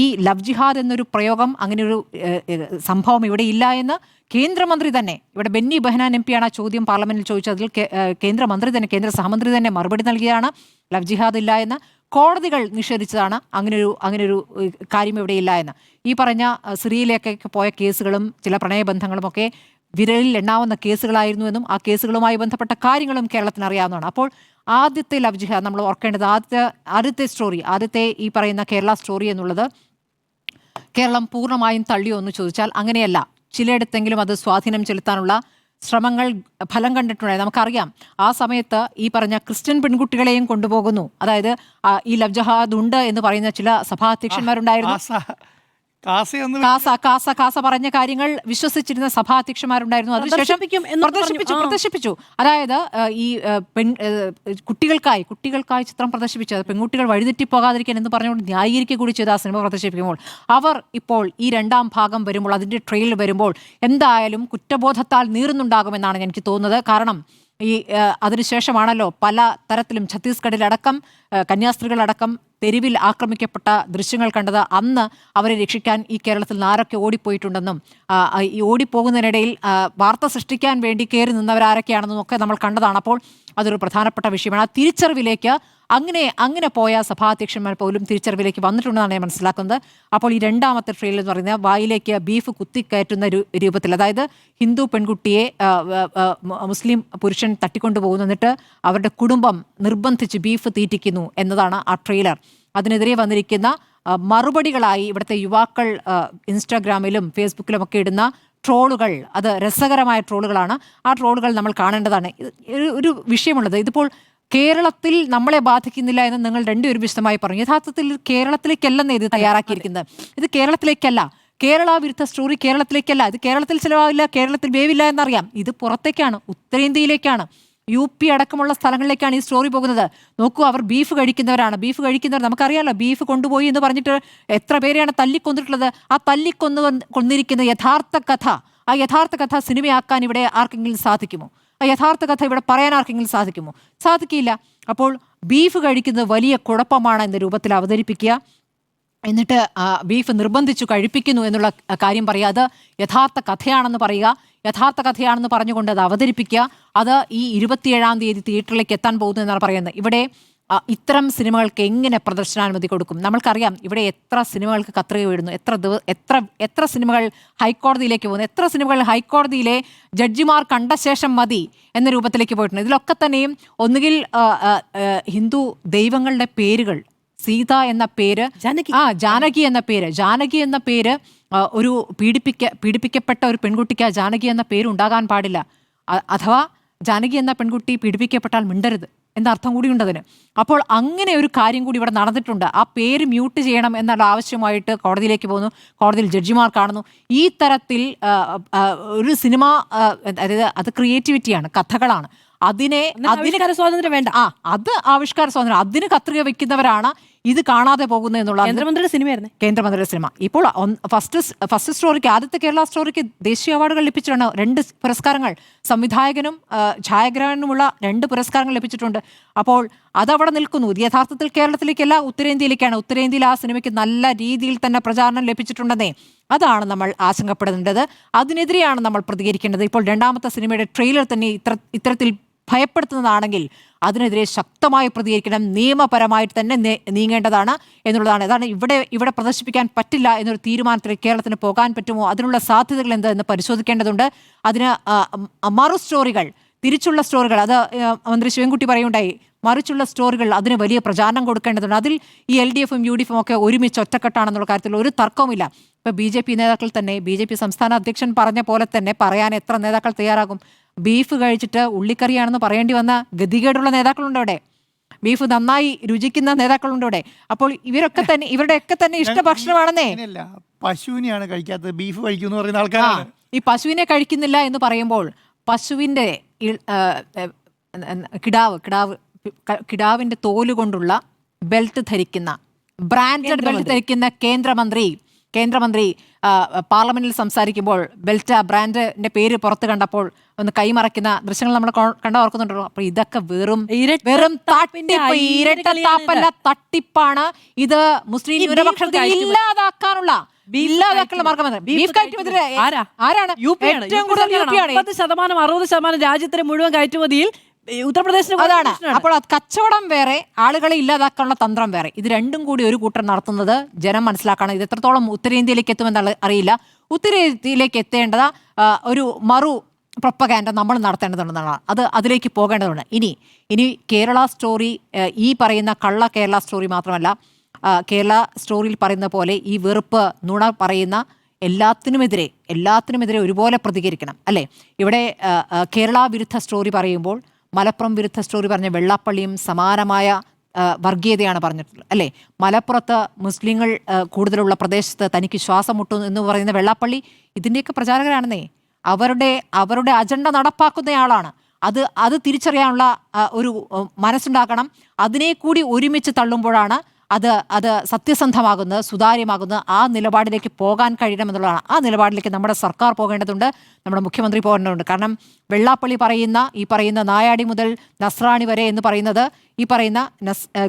ഈ ലവ് ജിഹാദ് എന്നൊരു പ്രയോഗം, അങ്ങനെയൊരു സംഭവം ഇവിടെ ഇല്ല എന്ന് കേന്ദ്രമന്ത്രി തന്നെ, ഇവിടെ ബെന്നി ബെഹനാൻ MP ആണ് ആ ചോദ്യം പാർലമെന്റിൽ ചോദിച്ചതിൽ കേന്ദ്രമന്ത്രി തന്നെ, കേന്ദ്ര സഹമന്ത്രി തന്നെ മറുപടി നൽകിയാണ്. ലവ് ജിഹാദ് ഇല്ല എന്ന്. കോടതികൾ നിഷേധിച്ചതാണ് അങ്ങനെയൊരു കാര്യം ഇവിടെ ഇല്ല എന്ന്. ഈ പറഞ്ഞ സിറിയയിലേക്കൊക്കെ പോയ കേസുകളും ചില പ്രണയബന്ധങ്ങളുമൊക്കെ വിരലിൽ എണ്ണാവുന്ന കേസുകളായിരുന്നു എന്നും ആ കേസുകളുമായി ബന്ധപ്പെട്ട കാര്യങ്ങളും കേരളത്തിന് അറിയാവുന്നതാണ്. അപ്പോൾ ആദ്യത്തെ ലവ് ജിഹാദ് നമ്മൾ ഓർക്കേണ്ടത്, ആദ്യത്തെ സ്റ്റോറി, ആദ്യത്തെ ഈ പറയുന്ന കേരള സ്റ്റോറി എന്നുള്ളത് കേരളം പൂർണ്ണമായും തള്ളിയോ എന്ന് ചോദിച്ചാൽ അങ്ങനെയല്ല. ചിലയിടത്തെങ്കിലും അത് സ്വാധീനം ചെലുത്താനുള്ള ശ്രമങ്ങൾ ഫലം കണ്ടിട്ടുണ്ടായി. നമുക്കറിയാം ആ സമയത്ത് ഈ പറഞ്ഞ ക്രിസ്ത്യൻ പെൺകുട്ടികളെയും കൊണ്ടുപോകുന്നു. അതായത് ഈ ലവ് ജിഹാദ് ഉണ്ട് എന്ന് പറയുന്ന ചില സഭാധ്യക്ഷന്മാരുണ്ടായിരുന്നു. കാസ പറഞ്ഞ കാര്യങ്ങൾ വിശ്വസിച്ചിരുന്ന സഭാധ്യക്ഷന്മാരുണ്ടായിരുന്നു. അതിനുശേഷം പ്രദർശിപ്പിച്ചു. അതായത് ഈ കുട്ടികൾക്കായി ചിത്രം പ്രദർശിപ്പിച്ചത് പെൺകുട്ടികൾ വഴിതെറ്റിപ്പോകാതിരിക്കാൻ എന്ന് പറഞ്ഞുകൊണ്ട് ന്യായീകരിക്കുക കൂടി ചെയ്ത ആ സിനിമ പ്രദർശിപ്പിക്കുമ്പോൾ അവർ ഇപ്പോൾ ഈ രണ്ടാം ഭാഗം വരുമ്പോൾ, അതിൻ്റെ ട്രെയിലർ വരുമ്പോൾ എന്തായാലും കുറ്റബോധത്താൽ നീറുന്നുണ്ടാകുമെന്നാണ് എനിക്ക് തോന്നുന്നത്. കാരണം ഈ അതിനുശേഷമാണല്ലോ പല തരത്തിലും ഛത്തീസ്ഗഡിലടക്കം കന്യാസ്ത്രീകളടക്കം തെരുവിൽ ആക്രമിക്കപ്പെട്ട ദൃശ്യങ്ങൾ കണ്ടത്. അന്ന് അവരെ രക്ഷിക്കാൻ ഈ കേരളത്തിൽ നിന്ന് ആരൊക്കെ ഓടിപ്പോയിട്ടുണ്ടെന്നും ഈ ഓടിപ്പോകുന്നതിനിടയിൽ വാർത്ത സൃഷ്ടിക്കാൻ വേണ്ടി കയറി നിന്നവരാരൊക്കെയാണെന്നും ഒക്കെ നമ്മൾ കണ്ടതാണ്. അപ്പോൾ അതൊരു പ്രധാനപ്പെട്ട വിഷയമാണ്. ആ തിരിച്ചറിവിലേക്ക് അങ്ങനെ പോയ സഭാധ്യക്ഷന്മാർ പോലും തിരിച്ചറിവിലേക്ക് വന്നിട്ടുണ്ടെന്നാണ് ഞാൻ മനസ്സിലാക്കുന്നത്. അപ്പോൾ ഈ രണ്ടാമത്തെ ട്രെയിലർ എന്ന് പറയുന്നത് വായിലേക്ക് ബീഫ് കുത്തിക്കയറ്റുന്ന രൂപത്തിൽ, അതായത് ഹിന്ദു പെൺകുട്ടിയെ മുസ്ലിം പുരുഷൻ തട്ടിക്കൊണ്ടുപോകുന്നു, എന്നിട്ട് അവരുടെ കുടുംബം നിർബന്ധിച്ച് ബീഫ് തീറ്റിക്കുന്നു എന്നതാണ് ആ ട്രെയിലർ. അതിനെതിരെ വന്നിരിക്കുന്ന മറുപടികളായി ഇവിടുത്തെ യുവാക്കൾ ഇൻസ്റ്റാഗ്രാമിലും ഫേസ്ബുക്കിലും ഒക്കെ ഇടുന്ന ട്രോളുകൾ, അത് രസകരമായ ട്രോളുകളാണ്. ആ ട്രോളുകൾ നമ്മൾ കാണേണ്ടതാണ്. ഒരു വിഷയമുള്ളത്, ഇതിപ്പോൾ കേരളത്തിൽ നമ്മളെ ബാധിക്കുന്നില്ല എന്ന് നിങ്ങൾ രണ്ടുപേരും വിശദമായി പറഞ്ഞു. യഥാർത്ഥത്തിൽ കേരളത്തിലേക്കല്ലെന്ന് ഇത് തയ്യാറാക്കിയിരിക്കുന്നത്. ഇത് കേരളത്തിലേക്കല്ല, കേരള വിരുദ്ധ സ്റ്റോറി കേരളത്തിലേക്കല്ല. ഇത് കേരളത്തിൽ ചിലവാവില്ല, കേരളത്തിൽ വേവില്ല എന്നറിയാം. ഇത് പുറത്തേക്കാണ്, ഉത്തരേന്ത്യയിലേക്കാണ്, UP അടക്കമുള്ള സ്ഥലങ്ങളിലേക്കാണ് ഈ സ്റ്റോറി പോകുന്നത്. നോക്കൂ, അവർ ബീഫ് കഴിക്കുന്നവർ നമുക്കറിയാമല്ലോ. ബീഫ് കൊണ്ടുപോയി എന്ന് പറഞ്ഞിട്ട് എത്ര പേരെയാണ് തല്ലിക്കൊന്നിട്ടുള്ളത്. ആ കൊന്നിരിക്കുന്ന യഥാർത്ഥ കഥ സിനിമയാക്കാൻ ഇവിടെ ആർക്കെങ്കിലും സാധിക്കുമോ? ആ യഥാർത്ഥ കഥ ഇവിടെ പറയാൻ ആർക്കെങ്കിലും സാധിക്കുമോ? സാധിക്കില്ല. അപ്പോൾ ബീഫ് കഴിക്കുന്നത് വലിയ കുഴപ്പമാണ് എന്ന രൂപത്തിൽ അവതരിപ്പിക്കുക, എന്നിട്ട് ബീഫ് നിർബന്ധിച്ചു കഴിപ്പിക്കുന്നു എന്നുള്ള കാര്യം പറയുക, അത് യഥാർത്ഥ കഥയാണെന്ന് പറയുക, യഥാർത്ഥ കഥയാണെന്ന് പറഞ്ഞുകൊണ്ട് അത് അവതരിപ്പിക്കുക. അത് ഈ 27-ാം തീയതി തിയേറ്ററിലേക്ക് എത്താൻ പോകുന്നു എന്നാണ് പറയുന്നത്. ഇവിടെ ഇത്തരം സിനിമകൾക്ക് എങ്ങനെ പ്രദർശനാനുമതി കൊടുക്കും? നമ്മൾക്കറിയാം ഇവിടെ എത്ര സിനിമകൾക്ക് കത്രിക വീഴുന്നു, എത്ര സിനിമകൾ ഹൈക്കോടതിയിലേക്ക് പോകുന്നു, എത്ര സിനിമകൾ ഹൈക്കോടതിയിലെ ജഡ്ജിമാർ കണ്ട ശേഷം മതി എന്ന രൂപത്തിലേക്ക് പോയിട്ടുണ്ട്. ഇതിലൊക്കെ തന്നെയും ഒന്നുകിൽ ഹിന്ദു ദൈവങ്ങളുടെ പേരുകൾ, സീത എന്ന പേര്, ജാനകി എന്ന പേര് ഒരു പീഡിപ്പിക്കപ്പെട്ട ഒരു പെൺകുട്ടിക്ക് ജാനകി എന്ന പേര് ഉണ്ടാകാൻ പാടില്ല. അഥവാ ജാനകി എന്ന പെൺകുട്ടി പീഡിപ്പിക്കപ്പെട്ടാൽ മിണ്ടരുത് എന്ന അർത്ഥം കൂടിയുണ്ട് അതിന്. അപ്പോൾ അങ്ങനെ ഒരു കാര്യം കൂടി ഇവിടെ നടന്നിട്ടുണ്ട്. ആ പേര് മ്യൂട്ട് ചെയ്യണം എന്നുള്ള ആവശ്യമായിട്ട് കോടതിയിലേക്ക് പോകുന്നു. കോടതിയിൽ ജഡ്ജിമാർ കാണുന്നു. ഈ തരത്തിൽ ഒരു സിനിമ, അതായത് അത് ക്രിയേറ്റിവിറ്റിയാണ്, കഥകളാണ്, അതിന് സ്വാതന്ത്ര്യം വേണ്ട. അത് ആവിഷ്കാര സ്വാതന്ത്ര്യം, അതിന് കത്രിക വെക്കുന്നവരാണ് ഇത് കാണാതെ പോകുന്നത് എന്നുള്ള കേന്ദ്രമന്ത്രിയുടെ സിനിമ. ഇപ്പോൾ ഫസ്റ്റ് സ്റ്റോറിക്ക്, ആദ്യത്തെ കേരള സ്റ്റോറിക്ക് ദേശീയ അവാർഡുകൾ ലഭിച്ചിട്ടുണ്ട്. 2 പുരസ്കാരങ്ങൾ, സംവിധായകനും ഛായാഗ്രഹനുമുള്ള 2 പുരസ്കാരങ്ങൾ ലഭിച്ചിട്ടുണ്ട്. അപ്പോൾ അതവിടെ നിൽക്കുന്നു. ഇത് യഥാർത്ഥത്തിൽ കേരളത്തിലേക്കല്ല, ഉത്തരേന്ത്യയിലേക്കാണ്. ഉത്തരേന്ത്യയിൽ ആ സിനിമയ്ക്ക് നല്ല രീതിയിൽ തന്നെ പ്രചാരണം ലഭിച്ചിട്ടുണ്ടെന്നേ. അതാണ് നമ്മൾ ആശങ്കപ്പെടേണ്ടത്. അതിനെതിരെയാണ് നമ്മൾ പ്രതികരിക്കേണ്ടത്. ഇപ്പോൾ രണ്ടാമത്തെ സിനിമയുടെ ട്രെയിലർ തന്നെ ഇത്തരത്തിൽ ഭയപ്പെടുത്തുന്നതാണെങ്കിൽ അതിനെതിരെ ശക്തമായി പ്രതികരിക്കണം, നിയമപരമായിട്ട് തന്നെ നീങ്ങേണ്ടതാണ് എന്നുള്ളതാണ്. അതാണ് ഇവിടെ പ്രദർശിപ്പിക്കാൻ പറ്റില്ല എന്നൊരു തീരുമാനത്തിൽ കേരളത്തിന് പോകാൻ പറ്റുമോ, അതിനുള്ള സാധ്യതകൾ എന്ത് എന്ന് പരിശോധിക്കേണ്ടതുണ്ട്. അതിന് മറു സ്റ്റോറികൾ തിരിച്ചുള്ള സ്റ്റോറികൾ അത് മന്ത്രി ശിവൻകുട്ടി പറയുണ്ടായി, മറിച്ചുള്ള സ്റ്റോറികൾ അതിന് വലിയ പ്രചാരണം കൊടുക്കേണ്ടതുണ്ട്. അതിൽ ഈ LDFും UDFും ഒക്കെ ഒരുമിച്ച് ഒറ്റക്കെട്ടാണെന്നുള്ള കാര്യത്തിൽ ഒരു തർക്കവുമില്ല. ഇപ്പൊ BJP നേതാക്കൾ തന്നെ, BJP സംസ്ഥാന അധ്യക്ഷൻ പറഞ്ഞ പോലെ തന്നെ പറയാൻ എത്ര നേതാക്കൾ തയ്യാറാകും? ബീഫ് കഴിച്ചിട്ട് ഉള്ളിക്കറിയാണെന്ന് പറയേണ്ടി വന്ന ഗതികേടുള്ള നേതാക്കളുണ്ട് അവിടെ. ബീഫ് നന്നായി രുചിക്കുന്ന നേതാക്കളുണ്ട് അവിടെ. അപ്പോൾ ഇവരുടെയൊക്കെ തന്നെ ഇഷ്ടഭക്ഷണമാണെന്നേ. പശുവിനെയാണ് കഴിക്കാത്തത്, ബീഫ് കഴിക്കും പറയുന്ന ആൾക്കാരാണ്. ഈ പശുവിനെ കഴിക്കുന്നില്ല എന്ന് പറയുമ്പോൾ പശുവിന്റെ കിടാവിന്റെ തോല് കൊണ്ടുള്ള ബെൽറ്റ് ധരിക്കുന്ന, ബ്രാൻഡഡ് ബെൽറ്റ് ധരിക്കുന്ന കേന്ദ്രമന്ത്രി പാർലമെന്റിൽ സംസാരിക്കുമ്പോൾ ബെൽറ്റ് ബ്രാൻഡിന്റെ പേര് പുറത്ത് കണ്ടപ്പോൾ ഒന്ന് കൈമറയ്ക്കുന്ന ദൃശ്യങ്ങൾ നമ്മൾ ഓർക്കുന്നുണ്ടല്ലോ. അപ്പൊ ഇതൊക്കെ വെറും ഇരട്ടത്താപ്പല്ല, തട്ടിപ്പാണ്. ഇത് മുസ്ലിം ന്യൂനപക്ഷത്തെ ഇല്ലാതാക്കാനുള്ള മാർഗം. ബീഫ് കയറ്റുമതി ആരാണ്? ഏറ്റവും കൂടുതൽ UP-യാണ്. 60% രാജ്യത്തിന്റെ മുഴുവൻ കയറ്റുമതിയിൽ ഉത്തർപ്രദേശിന് അതാണ്. അപ്പോൾ അത് കച്ചവടം വേറെ, ആളുകളെ ഇല്ലാതാക്കാനുള്ള തന്ത്രം വേറെ. ഇത് രണ്ടും കൂടി ഒരു കൂട്ടർ നടത്തുന്നത് ജനം മനസ്സിലാക്കണം. ഇത് എത്രത്തോളം ഉത്തരേന്ത്യയിലേക്ക് എത്തുമെന്നുള്ള അറിയില്ല. ഉത്തരേന്ത്യയിലേക്ക് എത്തേണ്ടത് ഒരു മറു പ്രൊപ്പഗാൻഡ നമ്മൾ നടത്തേണ്ടതുണ്ടെന്നാണ്. അതിലേക്ക് പോകേണ്ടതുണ്ട്. ഇനി കേരള സ്റ്റോറി, ഈ പറയുന്ന കള്ള കേരള സ്റ്റോറി മാത്രമല്ല, കേരള സ്റ്റോറിയിൽ പറയുന്ന പോലെ ഈ വെറുപ്പ്, നുണ പറയുന്ന എല്ലാത്തിനുമെതിരെ ഒരുപോലെ പ്രതികരിക്കണം, അല്ലേ? ഇവിടെ കേരള വിരുദ്ധ സ്റ്റോറി പറയുമ്പോൾ മലപ്പുറം വിരുദ്ധ സ്റ്റോറി പറഞ്ഞ വെള്ളാപ്പള്ളിയും സമാനമായ വർഗീയതയാണ് പറഞ്ഞിട്ടുള്ളത്, അല്ലേ? മലപ്പുറത്ത് മുസ്ലിങ്ങൾ കൂടുതലുള്ള പ്രദേശത്ത് തനിക്ക് ശ്വാസം മുട്ടുന്നു എന്ന് പറയുന്ന വെള്ളാപ്പള്ളി ഇതിൻ്റെയൊക്കെ പ്രചാരകരാണെന്നേ. അവരുടെ അജണ്ട നടപ്പാക്കുന്നയാളാണ്. അത് തിരിച്ചറിയാനുള്ള ഒരു മനസ്സുണ്ടാക്കണം. അതിനെ കൂടി ഒരുമിച്ച് തള്ളുമ്പോഴാണ് അത് സത്യസന്ധമാകുന്നത്, സുതാര്യമാകുന്നത്. ആ നിലപാടിലേക്ക് പോകാൻ കഴിയണമെന്നുള്ളതാണ്. ആ നിലപാടിലേക്ക് നമ്മുടെ സർക്കാർ പോകേണ്ടതുണ്ട്, നമ്മുടെ മുഖ്യമന്ത്രി പോകേണ്ടതുണ്ട്. കാരണം വെള്ളാപ്പള്ളി ഈ പറയുന്ന നായാടി മുതൽ നസ്രാണി വരെ എന്ന് പറയുന്നത് ഈ പറയുന്ന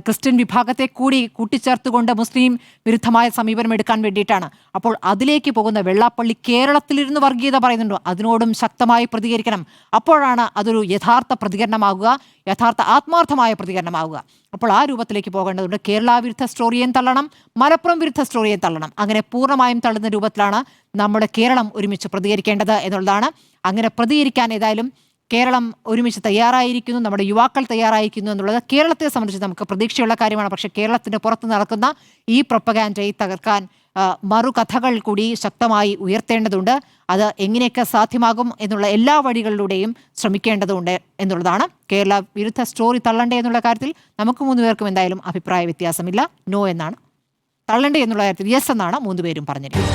ക്രിസ്ത്യൻ വിഭാഗത്തെ കൂടി കൂട്ടിച്ചേർത്തുകൊണ്ട് മുസ്ലിം വിരുദ്ധമായ സമീപനം എടുക്കാൻ വേണ്ടിയിട്ടാണ്. അപ്പോൾ അതിലേക്ക് പോകുന്ന വെള്ളാപ്പള്ളി കേരളത്തിലിരുന്ന് വർഗീയത പറയുന്നുണ്ടോ, അതിനോടും ശക്തമായി പ്രതികരിക്കണം. അപ്പോഴാണ് അതൊരു യഥാർത്ഥ പ്രതികരണമാകുക, യഥാർത്ഥ ആത്മാർത്ഥമായ പ്രതികരണമാകുക. അപ്പോൾ ആ രൂപത്തിലേക്ക് പോകേണ്ടതുണ്ട്. കേരള വിരുദ്ധ സ്റ്റോറിയെ തള്ളണം, മലപ്പുറം വിരുദ്ധ സ്റ്റോറിയെ തള്ളണം. അങ്ങനെ പൂർണ്ണമായും തള്ളുന്ന രൂപത്തിലാണ് നമ്മുടെ കേരളം ഒരുമിച്ച് പ്രതികരിക്കേണ്ടത് എന്നുള്ളതാണ്. അങ്ങനെ പ്രതികരിക്കാൻ ഏതായാലും കേരളം ഒരുമിച്ച് തയ്യാറായിരിക്കുന്നു, നമ്മുടെ യുവാക്കൾ തയ്യാറായിരിക്കുന്നു എന്നുള്ളത് കേരളത്തെ സംബന്ധിച്ച് നമുക്ക് പ്രതീക്ഷയുള്ള കാര്യമാണ്. പക്ഷേ കേരളത്തിന് പുറത്ത് നടക്കുന്ന ഈ പ്രൊപ്പഗാൻഡയെ തകർക്കാൻ മറുകഥകൾ കൂടി ശക്തമായി ഉയർത്തേണ്ടതുണ്ട്. അത് എങ്ങനെയൊക്കെ സാധ്യമാകും എന്നുള്ള എല്ലാ വഴികളിലൂടെയും ശ്രമിക്കേണ്ടതുണ്ട് എന്നുള്ളതാണ്. കേരള വിരുദ്ധ സ്റ്റോറി തള്ളണ്ടേ എന്നുള്ള കാര്യത്തിൽ നമുക്ക് 3 പേർക്കും എന്തായാലും അഭിപ്രായ വ്യത്യാസമില്ല. നോ എന്നാണ്. തള്ളണ്ടേ എന്നുള്ള കാര്യത്തിൽ യെസ് എന്നാണ് 3 പേരും പറഞ്ഞിരിക്കുന്നത്.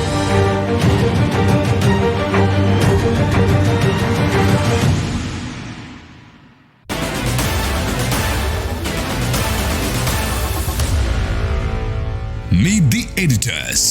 Meet the editors.